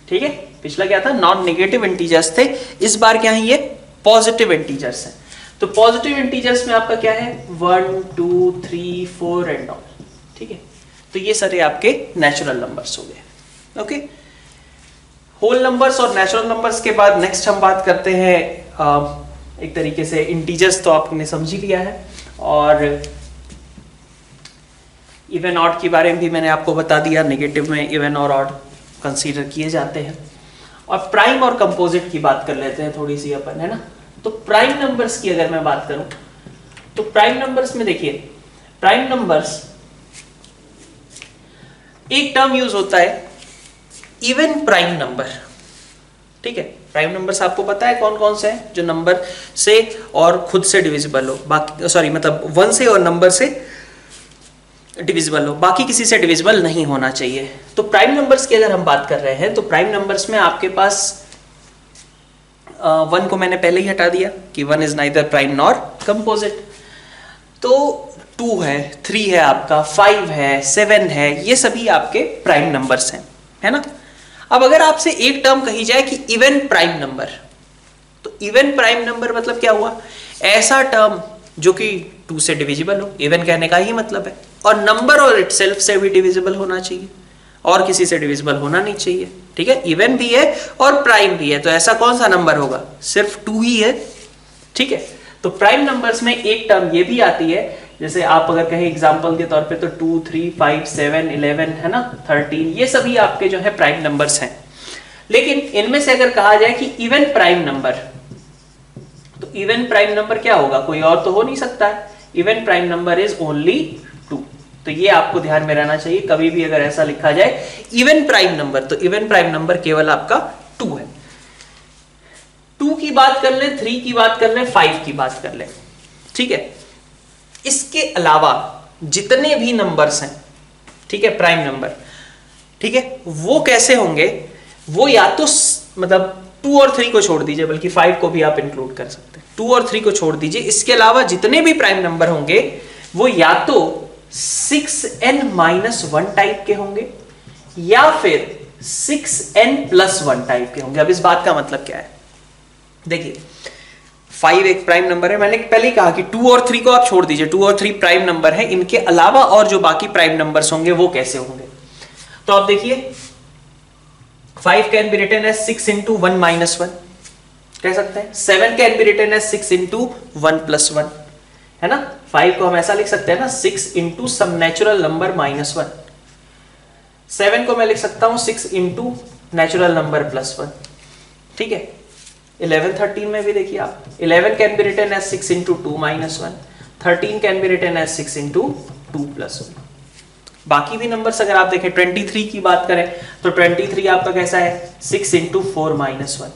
[SPEAKER 1] ठीक है। पिछला क्या था, नॉन नेगेटिव इंटीजर्स थे, इस बार क्या है, ये पॉजिटिव इंटीजर्स हैं। तो पॉजिटिव इंटीजर्स में आपका क्या है, 1 2 3 4 एंड ऑल, ठीक है। तो ये सारे आपके नेचुरल नंबर्स हो गए, ओके। होल नंबर्स और नेचुरल नंबर्स के बाद नेक्स्ट हम बात करते हैं एक तरीके से इंटीजर्स तो आपने समझ ही लिया है, और इवन ऑड के बारे में भी मैंने आपको बता दिया, नेगेटिव में इवन और ऑड कंसीडर किए जाते हैं। और प्राइम और कंपोजिट की बात कर लेते हैं थोड़ी सी अपन, है ना। तो प्राइम नंबर्स की अगर मैं बात करूं तो प्राइम नंबर्स में देखिए, प्राइम नंबर्स एक टर्म यूज होता है इवन प्राइम नंबर, ठीक है। प्राइम नंबर्स आपको पता है कौन कौन से हैं, जो नंबर से और खुद से डिविजिबल हो, बाकी सॉरी मतलब 1 से और नंबर से डिविजिबल हो, बाकी किसी से डिविजिबल नहीं होना चाहिए। तो प्राइम नंबर्स की अगर हम बात कर रहे हैं तो प्राइम नंबर्स में आपके पास 1 को मैंने पहले ही हटा दिया कि 1 is neither prime nor composite, तो 2 है, 3 है आपका, 5 है, 7 है, ये सभी आपके प्राइम नंबर्स हैं, है ना। अब अगर आपसे एक टर्म कही जाए कि इवन प्राइम नंबर, तो इवन प्राइम नंबर मतलब क्या हुआ, ऐसा टर्म जो कि 2 से डिविजिबल हो, इवन कहने का ही मतलब है, और नंबर और इटसेल्फ से भी डिविजिबल होना चाहिए, और किसी से डिविजिबल होना नहीं चाहिए, ठीक है। इवन भी है और प्राइम भी है, तो ऐसा कौन सा नंबर होगा, सिर्फ 2 ही है, ठीक है। तो प्राइम नंबर्स में एक टर्म ये भी आती है, जैसे आप अगर कहें एग्जांपल के तौर पे तो 2 3 5 7 11 है ना, 13, ये सभी आपके जो है प्राइम नंबर्स हैं। लेकिन इनमें से अगर कहा जाए कि इवन प्राइम नंबर, तो इवन प्राइम नंबर क्या होगा, कोई और तो हो नहीं सकता है, even prime number is only 2। तो ये आपको ध्यान में रहना चाहिए, कभी भी अगर ऐसा लिखा जाए इवन प्राइम नंबर, तो इवन प्राइम नंबर केवल आपका 2 है। 2 की बात कर ले, 3 की बात कर ले, 5 की बात कर ले, ठीक है। इसके अलावा जितने भी नंबर्स हैं, ठीक है, प्राइम नंबर, ठीक है, वो कैसे होंगे, वो या तो मतलब 2 और 3 को छोड़ दीजिए, बल्कि 5 को भी आप इंक्लूड कर सकते हैं, 2 और 3 को छोड़ दीजिए, इसके अलावा जितने भी प्राइम नंबर होंगे वो या तो 6n-1 टाइप के होंगे या फिर 6n+1 टाइप के होंगे। अब इस बात का मतलब क्या है, देखिए 5 एक प्राइम नंबर है, मैंने पहले ही कहा कि 2 और 3 को आप छोड़ दीजिए, 2 और 3 प्राइम नंबर है, इनके अलावा और जो बाकी प्राइम नंबर्स होंगे वो कैसे होंगे। तो आप देखिए 5 कैन बी रिटन एज 6 × 1 - 1 कह सकते हैं, 7 कैन बी रिटन एज 6 × 1 + 1 है ना। 5 को हम ऐसा लिख सकते हैं ना, 6 × सम नेचुरल नंबर -1। 7 को मैं लिख सकता हूं 6 इंटू नेचुरल नंबर प्लस 1, ठीक है। 11 13 में भी देखिए आप, 11 can be written as 6 into 2 minus 1, 13 can be written as 6 into 2 plus 1। बाकी भी नंबर्स अगर आप देखें, 23 की बात करें तो 23 आपका कैसा है, 6 इंटू 4 माइनस 1,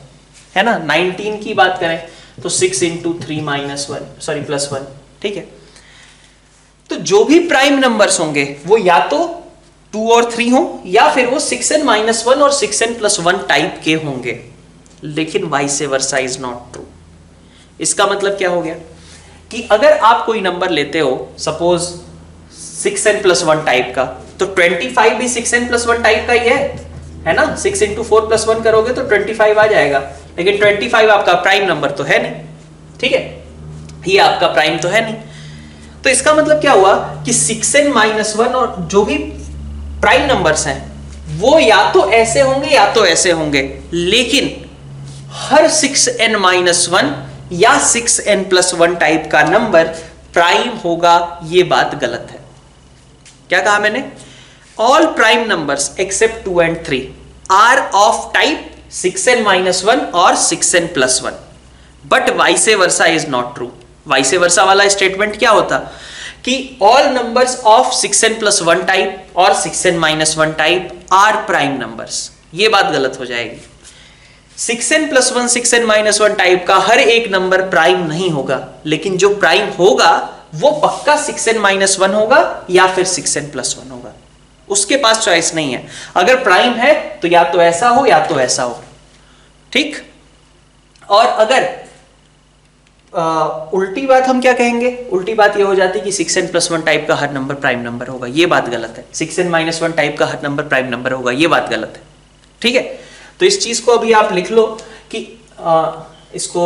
[SPEAKER 1] है ना। 19 की बात करें तो 6 इंटू 3 माइनस 1, सॉरी प्लस 1, ठीक है। तो जो भी प्राइम नंबर्स होंगे वो या तो 2 और 3 हो, या फिर वो 6n माइनस 1 और 6n प्लस 1 टाइप के होंगे, लेकिन vice versa is not true. इसका मतलब क्या हो गया कि अगर आप कोई नंबर लेते हो, सपोज 6n प्लस 1 टाइप का, तो 25 भी 6n प्लस 1 टाइप का ही है ना। 6 इंटू 4 प्लस 1 करोगे तो 25 आ जाएगा, लेकिन 25 आपका प्राइम नंबर तो है नहीं, ठीक है, ये आपका प्राइम तो है नहीं। तो इसका मतलब क्या हुआ कि 6n माइनस 1 और जो भी प्राइम नंबर्स हैं वो या तो ऐसे होंगे या तो ऐसे होंगे, लेकिन हर 6n माइनस 1 या 6n प्लस 1 टाइप का नंबर प्राइम होगा, ये बात गलत है। क्या कहा मैंने? All prime numbers except 2 and 3 are of type 6n minus 1 और 6n plus 1, but vice versa is not true. Vice versa वाला स्टेटमेंट क्या होता कि all numbers of 6n plus 1 type और 6n minus 1 type are prime numbers, ये बात गलत हो जाएगी। 6n plus 1 6n minus 1 type का हर एक नंबर प्राइम नहीं होगा, लेकिन जो प्राइम होगा वो पक्का 6n माइनस 1 होगा या फिर 6n प्लस 1 होगा, उसके पास चॉइस नहीं है। अगर प्राइम है तो या तो ऐसा हो या तो ऐसा हो, ठीक। और अगर उल्टी बात हम क्या कहेंगे, उल्टी बात ये हो जाती है कि 6n प्लस 1 टाइप का हर नंबर प्राइम नंबर होगा, ये बात गलत है। 6n माइनस 1 टाइप का हर नंबर प्राइम नंबर होगा, ये बात गलत है, ठीक है। तो इस चीज को अभी आप लिख लो कि इसको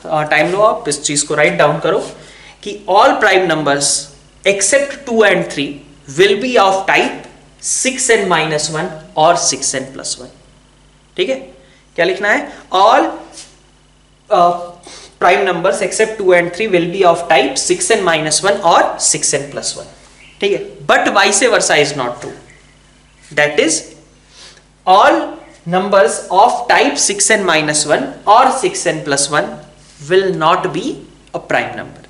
[SPEAKER 1] टाइम लो, आप इस चीज को राइट डाउन करो कि all prime numbers except 2 and 3 will be of type 6n minus 1 और 6n प्लस 1, ठीक है। क्या लिखना है? All prime numbers except 2 and 3 will be of type 6n minus 1 और 6n प्लस 1, ठीक है। But vice versa is not true, that is all numbers of type 6n minus 1 or 6n plus 1 will not be a prime number.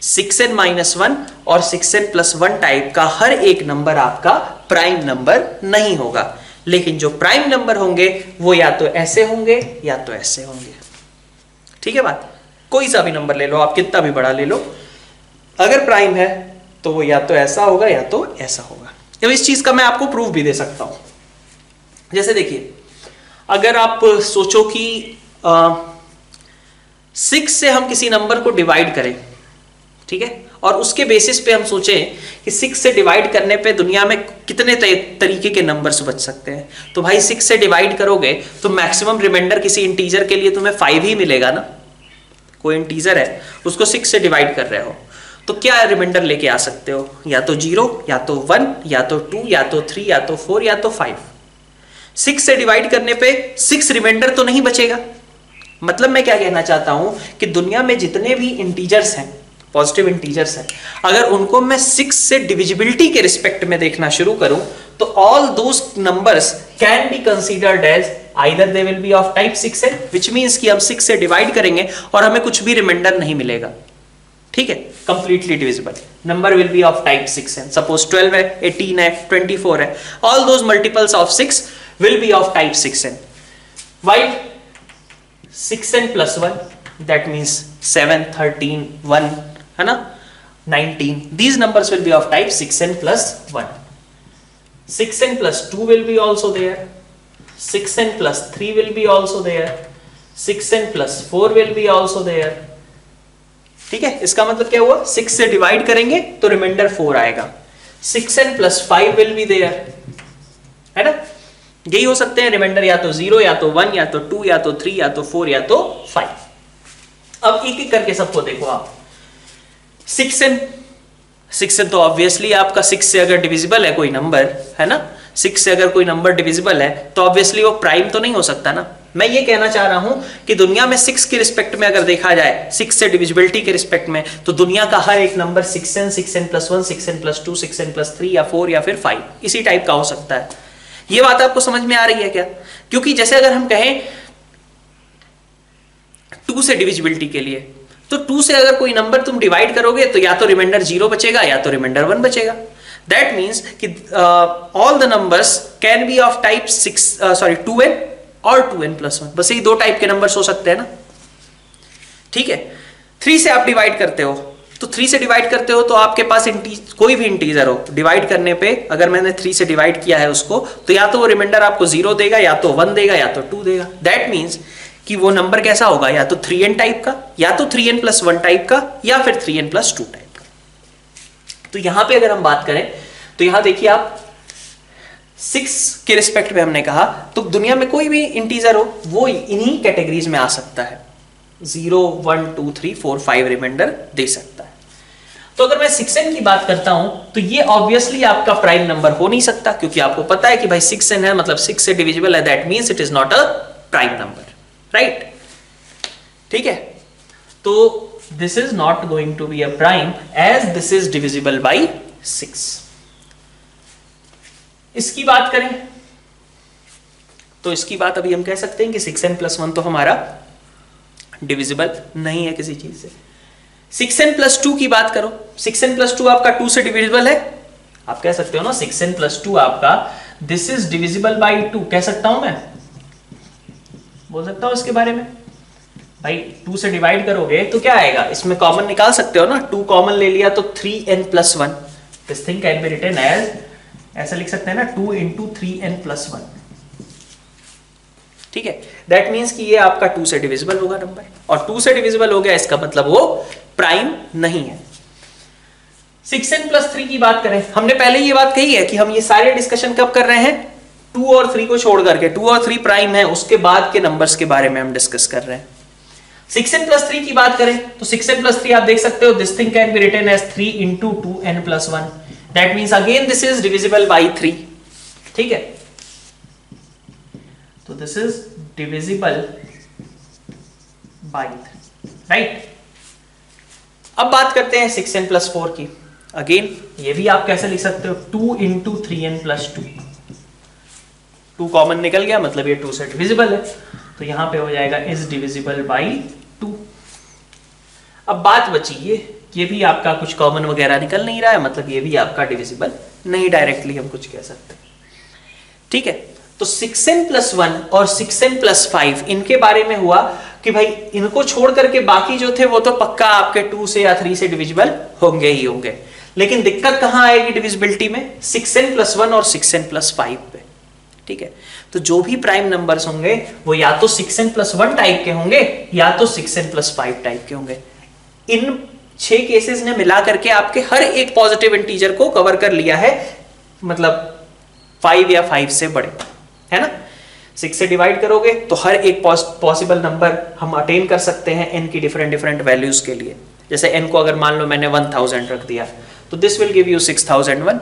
[SPEAKER 1] 6n minus 1 और 6n plus 1 type का हर एक number आपका prime number नहीं होगा, लेकिन जो prime number होंगे वो या तो ऐसे होंगे या तो ऐसे होंगे, ठीक है बात। कोई सा भी नंबर ले लो आप, कितना भी बड़ा ले लो, अगर प्राइम है तो वो या तो ऐसा होगा या तो ऐसा होगा। अब इस चीज का मैं आपको प्रूफ भी दे सकता हूं। जैसे देखिए, अगर आप सोचो कि 6 से हम किसी नंबर को डिवाइड करें, ठीक है, और उसके बेसिस पे हम सोचें कि 6 से डिवाइड करने पे दुनिया में कितने तरीके के नंबर्स बच सकते हैं, तो भाई 6 से डिवाइड करोगे तो मैक्सिमम रिमाइंडर किसी इंटीजर के लिए तुम्हें 5 ही मिलेगा ना। कोई इंटीजर है, उसको 6 से डिवाइड कर रहे हो, तो क्या रिमाइंडर लेके आ सकते हो? या तो 0, या तो 1, या तो 2, या तो 3, या तो 4, या तो 5। 6 से डिवाइड करने पे 6 रिमाइंडर तो नहीं बचेगा। मतलब मैं क्या कहना चाहता हूं कि दुनिया में जितने भी इंटीजर्स हैं, पॉजिटिव इंटीजर्स हैं, अगर उनको मैं 6 से डिविजिबिलिटी के रिस्पेक्ट में देखना शुरू करूं तो all those numbers can be considered as either they will be of type 6n, which means कि हम 6 से डिवाइड करेंगे और हमें कुछ भी रिमाइंडर नहीं मिलेगा, ठीक है, completely divisible. Number will be of type 6n। Suppose 12 है, 18 है, 24 है, all those multiples of 6 will be of type 6n. While 6n plus 1, that means 7, 13, 1, है ना, 19, these numbers will be of type 6n plus 1. 6n plus 2 will be also there, 6n plus 3 will be also there, 6n plus 4 will be also there, ठीक है। इसका मतलब क्या हुआ? 6 से divide करेंगे तो रिमाइंडर 4 आएगा। 6n plus 5 will be there, है ना। यही हो सकते हैं रिमाइंडर, या तो 0, या तो 1, या तो 2, या तो 3, या तो 4, या तो 5। अब एक एक करके सबको देखो आप। 6n तो ऑब्वियसली आपका 6 से अगर डिविजिबल है कोई नंबर, है ना, 6 से अगर कोई नंबर डिविजिबल है तो ऑब्वियसली वो प्राइम तो नहीं हो सकता ना। मैं ये कहना चाह रहा हूं कि दुनिया में 6 के रिस्पेक्ट में अगर देखा जाए, 6 से डिविजिबिलिटी के रिस्पेक्ट में, तो दुनिया का हर एक number 6n, 6n plus 1, 6n plus 2, 6n plus 3 या 4 या फिर 5 इसी टाइप का हो सकता है। ये बात आपको समझ में आ रही है क्या? क्योंकि जैसे अगर हम कहें 2 से डिविजिबिलिटी के लिए, तो 2 से अगर कोई नंबर तुम डिवाइड करोगे तो या तो रिमाइंडर 0 बचेगा या तो रिमाइंडर 1 बचेगा। दैट मीन्स कि all the numbers can B of type 2n और 2n+1, बस यही 2 टाइप के नंबर्स हो सकते हैं ना। ठीक है, 3 से आप डिवाइड करते हो, तो 3 से डिवाइड करते हो तो आपके पास कोई भी इंटीजर हो, डिवाइड करने पे अगर मैंने 3 से डिवाइड किया है उसको, तो या तो वो रिमाइंडर आपको 0 देगा, या तो 1 देगा, या तो 2 देगा। दैट मीन्स कि वो नंबर कैसा होगा, या तो 3n टाइप का, या तो 3n+1 टाइप का, या फिर 3n+2 टाइप का। तो यहां पे अगर हम बात करें तो यहां देखिए आप 6 के रिस्पेक्ट में हमने कहा, तो दुनिया में कोई भी इंटीजर हो वो इन्हीं कैटेगरीज में आ सकता है, 0, 1, 2, 3, 4, 5 रिमाइंडर दे सकता है। तो अगर मैं 6n की बात करता हूं तो ये ऑब्वियसली आपका प्राइम नंबर हो नहीं सकता, क्योंकि आपको पता है कि भाई 6n है, मतलब 6 से डिविजिबल है, that means it is not a prime number, right? ठीक है, तो this is not going to be a prime as this is divisible by 6। इसकी बात करें तो इसकी बात अभी हम कह सकते हैं कि 6n+1 तो हमारा डिविजिबल नहीं है किसी चीज से। 6n+2 की बात करो, 6n+2 आपका 2 से डिविजिबल है, आप कह सकते हो ना 6n+2 आपका दिस इज डिविजिबल बाई 2, कह सकता हूं मैं, बोल सकता हूं इसके बारे में। भाई 2 से डिवाइड करोगे तो क्या आएगा, इसमें कॉमन निकाल सकते हो ना, 2 कॉमन ले लिया तो 3n+1, this thing can be written as, ऐसा लिख सकते हैं ना 2 × 3n+1। ठीक है, दैट मींस कि ये आपका 2 से डिविजिबल होगा नंबर, और 2 से डिविजिबल हो गया इसका मतलब वो प्राइम नहीं है। 6n+3 की बात करें, हमने पहले ये बात कही है कि हम ये सारे डिस्कशन कब कर रहे हैं, 2 और 3 को छोड़ करके, 2 और 3 प्राइम है उसके बाद के नंबर्स के बारे में हम डिस्कस कर रहे हैं। 6n+3 की बात करें तो 6n+3 आप देख सकते हो, this thing can be written as 3 × 2n+1, that means again this is divisible by 3। ठीक है, तो this is divisible by 3, right? अब बात करते हैं 6n+4 की। अगेन ये भी आप कैसे लिख सकते हो, 2 × 3n+2, 2 कॉमन निकल गया, मतलब ये 2 से डिविजिबल है, तो यहां पे हो जाएगा इज डिविजिबल बाई 2। अब बात बची ये भी आपका कुछ कॉमन वगैरह निकल नहीं रहा है, मतलब ये भी आपका डिविजिबल नहीं, डायरेक्टली हम कुछ कह सकते हैं। ठीक है, तो 6n+1 और 6n+5 इनके बारे में हुआ कि भाई इनको छोड़ करके बाकी जो थे वो तो पक्का आपके 2 से या 3 से डिविजिबल होंगे ही होंगे, लेकिन दिक्कत कहां आएगी डिविजिबिलिटी में, 6n+1 और 6n+5 पे। ठीक है, तो जो भी प्राइम नंबर्स होंगे वो या तो 6n+1 टाइप के होंगे या तो 6n+5 टाइप के होंगे। इन 6 केसेस ने मिला करके आपके हर एक पॉजिटिव इंटीजर को कवर कर लिया है, मतलब 5 या 5 से बड़े, है ना। 6 से डिवाइड करोगे तो हर एक पॉसिबल नंबर हम अटेन कर सकते हैं n की डिफरेंट वैल्यूज के लिए। जैसे n को अगर मान लो मैंने 1000 रख दिया तो दिस विल गिव यू 6001,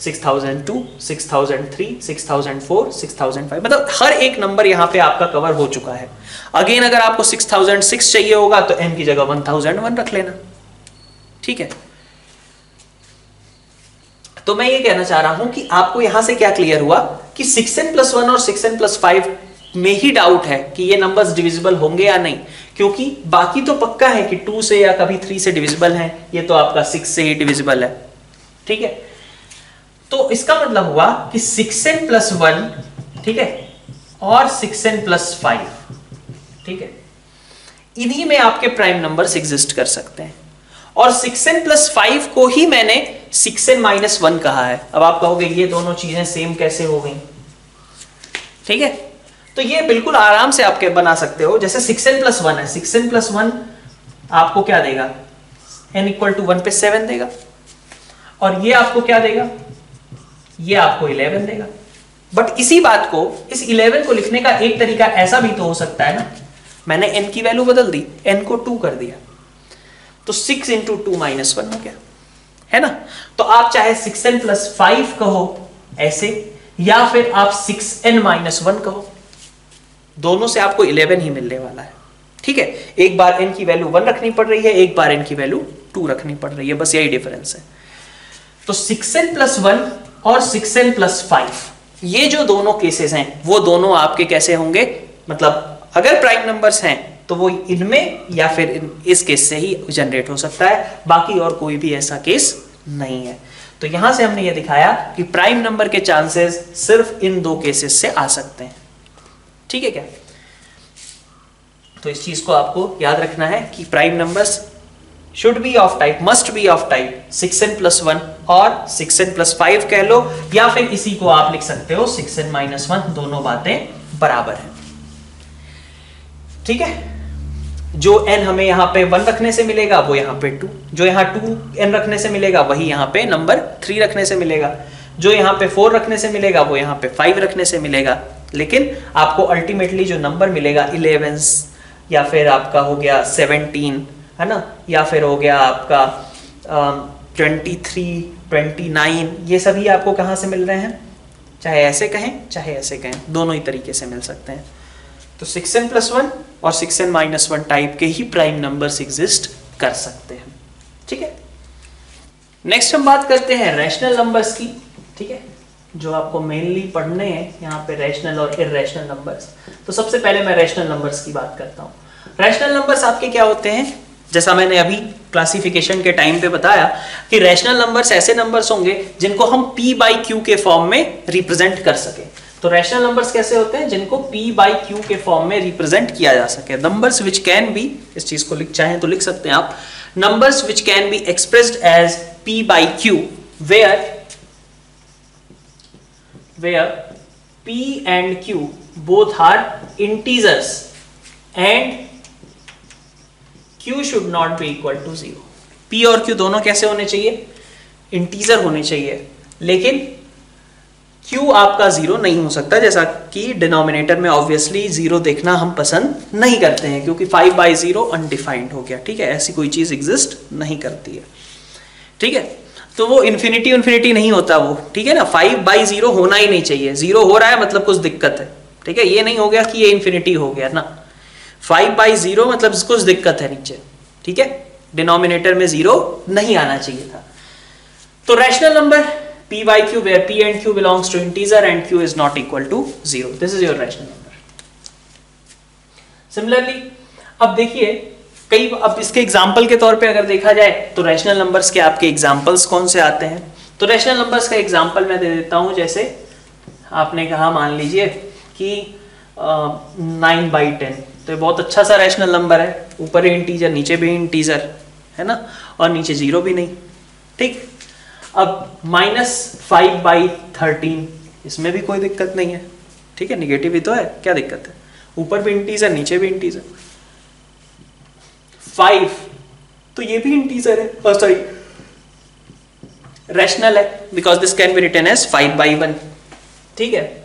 [SPEAKER 1] 6002, 6003, 6004, 6005, मतलब हर एक नंबर यहां पे आपका कवर हो चुका है। अगेन अगर आपको 6006 चाहिए होगा तो n की जगह 1001 रख लेना। ठीक है, तो मैं ये कहना चाह रहा हूं कि आपको यहां से क्या क्लियर हुआ कि 6n+1 और 6n+5 में ही डाउट है कि ये नंबर्स डिविजिबल होंगे या नहीं, क्योंकि बाकी तो पक्का है कि 2 से या कभी 3 से डिविजिबल है, ये तो आपका 6 से ही डिविजिबल है। ठीक है, तो इसका मतलब हुआ कि 6n+1, ठीक है, और 6n+5, ठीक है, इन्हीं में आपके प्राइम नंबर्स एग्जिस्ट कर सकते हैं। और 6n+5 को ही मैंने 6n-1 कहा है। अब आप कहोगे ये दोनों चीजें सेम कैसे हो गई? ठीक है, तो ये बिल्कुल आराम से आपके बना सकते हो। जैसे 6n+1 है, 6n+1 आपको क्या देगा, n = 1 पे 7 देगा, और ये आपको क्या देगा, ये आपको 11 देगा। बट इसी बात को, इस 11 को लिखने का एक तरीका ऐसा भी तो हो सकता है ना, मैंने n की वैल्यू बदल दी, n को 2 कर दिया, तो 6 × 2 - 1 हो गया, है ना। तो आप चाहे 6n+5 कहो ऐसे, या फिर आप 6n-1 कहो, दोनों से आपको 11 ही मिलने वाला है। ठीक है, एक बार n की वैल्यू 1 रखनी पड़ रही है, एक बार n की वैल्यू 2 रखनी पड़ रही है, बस यही डिफरेंस है। तो 6n+1 और 6n+5 ये जो दोनों केसेस हैं वो दोनों आपके कैसे होंगे, मतलब अगर प्राइम नंबर्स हैं तो वो इनमें या फिर इस केस से ही जनरेट हो सकता है, बाकी और कोई भी ऐसा केस नहीं है। तो यहां से हमने ये दिखाया कि प्राइम नंबर के चांसेस सिर्फ इन दो केसेस से आ सकते हैं। ठीक है क्या? तो इस चीज को आपको याद रखना है कि prime numbers should be of type, must be of type 6n+1 और 6n+5 कह लो, या फिर इसी को आप लिख सकते हो 6n-1, दोनों बातें बराबर हैं। ठीक है? जो n हमें यहाँ पे 1 रखने से मिलेगा वो यहाँ पे 2, जो यहाँ 2n रखने से मिलेगा वही यहाँ पे नंबर 3 रखने से मिलेगा, जो यहाँ पे 4 रखने से मिलेगा वो यहाँ पे 5 रखने से मिलेगा। लेकिन आपको अल्टीमेटली जो नंबर मिलेगा 11 या फिर आपका हो गया 17, है ना, या फिर हो गया आपका 23, 29, ये सभी आपको कहाँ से मिल रहे हैं? चाहे ऐसे कहें चाहे ऐसे कहें, दोनों ही तरीके से मिल सकते हैं। तो 6n+1 और 6n-1 टाइप के ही प्राइम नंबर्स एग्जिस्ट कर सकते हैं। ठीक है, नेक्स्ट हम बात करते हैं रैशनल नंबर्स की। ठीक है, जो आपको मेनली पढ़ने हैं यहाँ पे रैशनल और इररेशनल नंबर्स। तो सबसे पहले मैं रैशनल नंबर्स की बात करता हूँ। रैशनल नंबर्स आपके क्या होते हैं? जैसा मैंने अभी क्लासिफिकेशन के टाइम पे बताया कि रैशनल नंबर्स ऐसे नंबर्स होंगे जिनको हम p/q के फॉर्म में रिप्रेजेंट कर सके। तो रैशनल नंबर्स कैसे होते हैं? जिनको p/q के फॉर्म में रिप्रेजेंट किया जा सके। नंबर्स विच कैन बी, इस चीज को चाहें तो लिख सकते हैं आप, numbers which can be expressed as p/q where p and q both are integers and q should not be equal to 0। p और q दोनों कैसे होने चाहिए? इंटीजर होने चाहिए, लेकिन q आपका 0 नहीं हो सकता, जैसा कि डिनोमिनेटर में ऑब्वियसली 0 देखना हम पसंद नहीं करते हैं, क्योंकि 5/0 अनडिफाइंड हो गया। ठीक है, ऐसी कोई चीज एग्जिस्ट नहीं करती है। ठीक है, तो वो इन्फिनिटी नहीं होता वो। ठीक है ना, 5/0 होना ही नहीं चाहिए। 0 हो रहा है मतलब कुछ दिक्कत है। ठीक है, ये नहीं हो गया कि ये इन्फिनिटी हो गया ना, 5/0 मतलब कुछ दिक्कत है नीचे। ठीक है, डिनोमिनेटर में 0 नहीं आना चाहिए था। तो rational number p/q where p and q belongs to integer and q is not equal to 0, this is your rational number। Similarly अब देखिए कई, अब इसके एग्जाम्पल के तौर पे अगर देखा जाए तो रैशनल नंबर्स के आपके एग्जाम्पल्स कौन से आते हैं? तो रैशनल नंबर्स का एग्जाम्पल मैं दे देता हूं। जैसे आपने कहा, मान लीजिए कि 9/10, तो ये बहुत अच्छा सा रैशनल नंबर है। ऊपर ही इंटीजर, नीचे भी इंटीजर, है ना, और नीचे 0 भी नहीं। ठीक, अब -5/13, इसमें भी कोई दिक्कत नहीं है। ठीक है, निगेटिव ही तो है, क्या दिक्कत है? ऊपर भी इंटीजर, नीचे भी इंटीजर। 5 तो ये भी इंटीजर है, सॉरी रैशनल है, because this can be written as 5/1। ठीक है,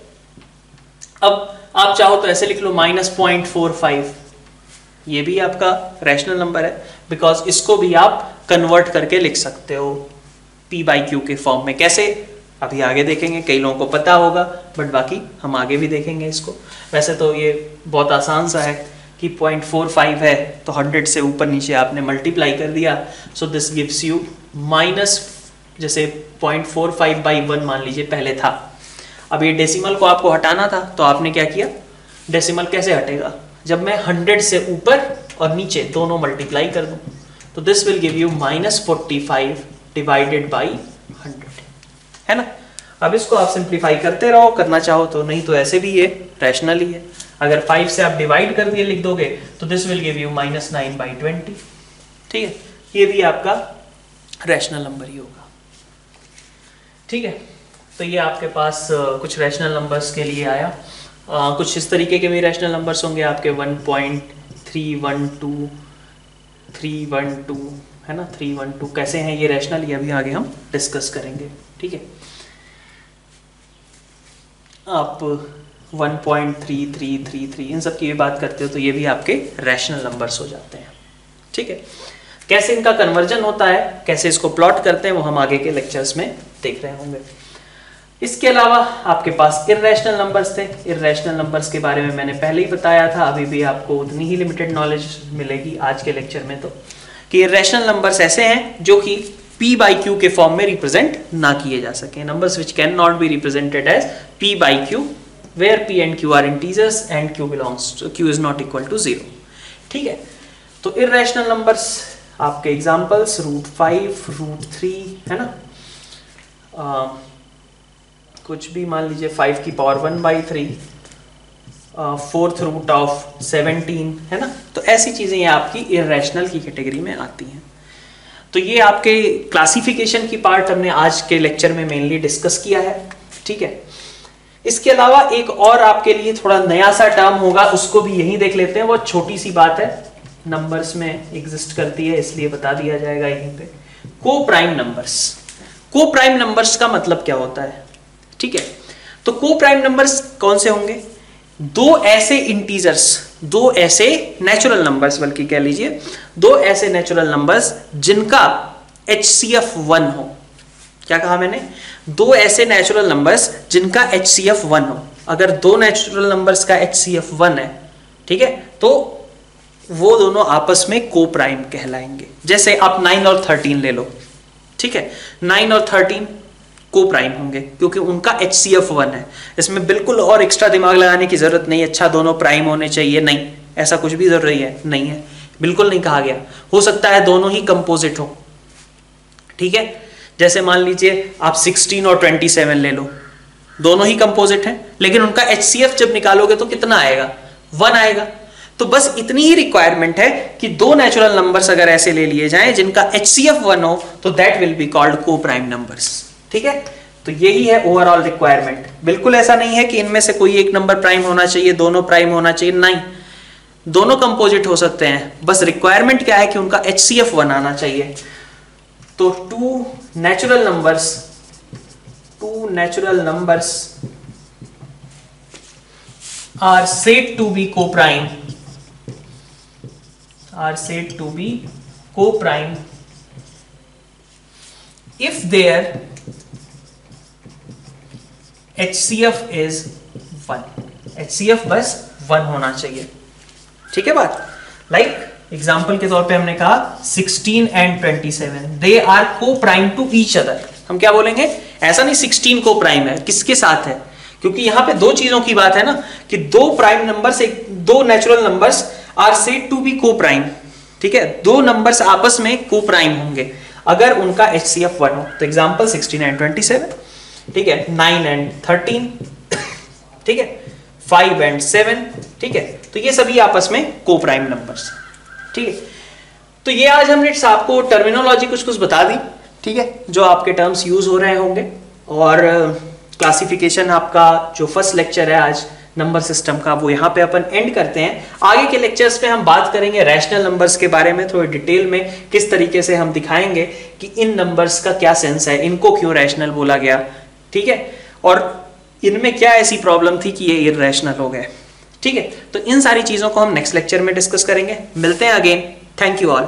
[SPEAKER 1] अब आप चाहो तो ऐसे लिख लो -0.45, ये भी आपका रैशनल नंबर है, बिकॉज इसको भी आप कन्वर्ट करके लिख सकते हो p/q के फॉर्म में। कैसे? अभी आगे देखेंगे, कई लोगों को पता होगा, बट बाकी हम आगे भी देखेंगे इसको। वैसे तो ये बहुत आसान सा है कि 0.45 है तो 100 से ऊपर नीचे आपने मल्टीप्लाई कर दिया, so this gives you minus, जैसे 0.45/1 मान लीजिए पहले था। अब ये डेसिमल को आपको हटाना था, तो आपने क्या किया? डेसिमल कैसे हटेगा? जब मैं 100 से ऊपर और नीचे दोनों मल्टीप्लाई कर दूं, तो this will give you -45 divided by 100, है ना। अब इसको आप सिंप्लीफाई करते रहो, करना चाहो तो, नहीं तो ऐसे भी ये रैशनल ही है। अगर 5 से आप डिवाइड कर दिए लिख दोगे तो दिस विल गिव यू -9/20। ठीक है, ये भी आपका रैशनल नंबर ही होगा। ठीक है, तो ये आपके पास कुछ रैशनल नंबर्स के लिए आया। कुछ इस तरीके के भी रैशनल नंबर्स होंगे आपके 1.312, 312, है ना, 312 कैसे हैं ये रैशनल, ये अभी आगे हम डिस्कस करेंगे। ठीक है, आप 1.3333 इन सब की भी बात करते हो तो ये भी आपके रैशनल नंबर्स हो जाते हैं। ठीक है, कैसे इनका कन्वर्जन होता है, कैसे इसको प्लॉट करते हैं, वो हम आगे के लेक्चर्स में देख रहे होंगे। इसके अलावा आपके पास इररेशनल नंबर्स थे। इररेशनल नंबर्स के बारे में मैंने पहले ही बताया था, अभी भी आपको उतनी ही लिमिटेड नॉलेज मिलेगी आज के लेक्चर में। तो कि इररेशनल नंबर्स ऐसे हैं जो कि p by q के फॉर्म में रिप्रेजेंट ना किए जा सके, numbers which can not be represented as p by q where p and q are integers and q is not equal to 0। ठीक है, तो इर्रेशनल नंबर्स आपके एग्जांपल्स √5 √3 है ना, कुछ भी मान लीजिए 5 की पावर 1/3, 4th रूट ऑफ 17 है ना, तो ऐसी चीजें ये आपकी इर्रेशनल की कैटेगरी में आती हैं। तो ये आपके क्लासिफिकेशन की पार्ट हमने आज के लेक्चर में मेनली डिस्कस किया है। ठीक है, इसके अलावा एक और आपके लिए थोड़ा नया सा टर्म होगा, उसको भी यही देख लेते हैं। वो छोटी सी बात है, नंबर्स में एग्जिस्ट करती है इसलिए बता दिया जाएगा यहीं पे। को प्राइम नंबर्स। को प्राइम नंबर्स का मतलब क्या होता है? ठीक है, तो को प्राइम नंबर्स कौन से होंगे? दो ऐसे इंटीजर्स, दो ऐसे नेचुरल नंबर्स, बल्कि कह लीजिए दो ऐसे नेचुरल नंबर्स जिनका HCF 1 हो। क्या कहा मैंने? दो ऐसे नेचुरल नंबर्स जिनका HCF 1 हो। अगर दो नेचुरल नंबर्स का HCF 1 है, ठीक है, तो वो दोनों आपस में को प्राइम कहलाएंगे। जैसे आप 9 और 13 ले लो, ठीक है, 9 और 13 को प्राइम होंगे क्योंकि उनका HCF 1 है। इसमें बिल्कुल और एक्स्ट्रा दिमाग लगाने की जरूरत नहीं, अच्छा दोनों प्राइम होने चाहिए, नहीं, ऐसा कुछ भी जरूरी है नहीं है, बिल्कुल नहीं कहा गया। हो सकता है दोनों ही कंपोजिट हो। ठीक है, जैसे मान लीजिए आप 16 और 27 ले लो, दोनों ही कंपोजिट हैं, लेकिन उनका HCF जब निकालोगे तो कितना आएगा? 1 आएगा। तो बस इतनी ही रिक्वायरमेंट है कि दो नेचुरल नंबर्स अगर ऐसे ले लिए जाएं जिनका HCF 1 हो तो दैट विल बी कॉल्ड को प्राइम नंबर्स। ठीक है, तो यही है ओवरऑल रिक्वायरमेंट। बिल्कुल ऐसा नहीं है कि इनमें से कोई एक नंबर प्राइम होना चाहिए, दोनों प्राइम होना चाहिए, नहीं, दोनों कंपोजिट हो सकते हैं। बस रिक्वायरमेंट क्या है कि उनका HCF 1 आना चाहिए। तो two natural numbers are said to be co-prime, if their HCF is 1। HCF बस 1 होना चाहिए। ठीक है बात? लाइक एग्जाम्पल के तौर पे हमने कहा 16 and 27 दे आर को प्राइम टू ईच अदर। हम क्या बोलेंगे? ऐसा नहीं 16 को प्राइम है, किसके साथ है? क्योंकि यहां पे दो चीजों की बात है ना, कि दो प्राइम नंबर्स, दो natural numbers are said to be coprime. ठीक है, दो नंबर्स आपस में को प्राइम होंगे अगर उनका HCF 1 हो। तो एग्जांपल 16 and 27, ठीक है, 9 and 13, ठीक है, 5 and 7, ठीक है, तो ये सभी आपस में को प्राइम नंबर्स। ठीक है, तो ये आज हमने आपको टर्मिनोलॉजी कुछ कुछ बता दी, ठीक है, जो आपके टर्म्स यूज हो रहे होंगे। और क्लासिफिकेशन आपका जो फर्स्ट लेक्चर है आज नंबर सिस्टम का, वो यहाँ पे अपन एंड करते हैं। आगे के लेक्चर्स में हम बात करेंगे रैशनल नंबर्स के बारे में, थोड़ी डिटेल में किस तरीके से हम दिखाएंगे कि इन नंबर्स का क्या सेंस है, इनको क्यों रैशनल बोला गया, ठीक है, और इनमें क्या ऐसी प्रॉब्लम थी कि ये इररेशनल हो गए। ठीक है, तो इन सारी चीजों को हम नेक्स्ट लेक्चर में डिस्कस करेंगे। मिलते हैं अगेन। Thank you all.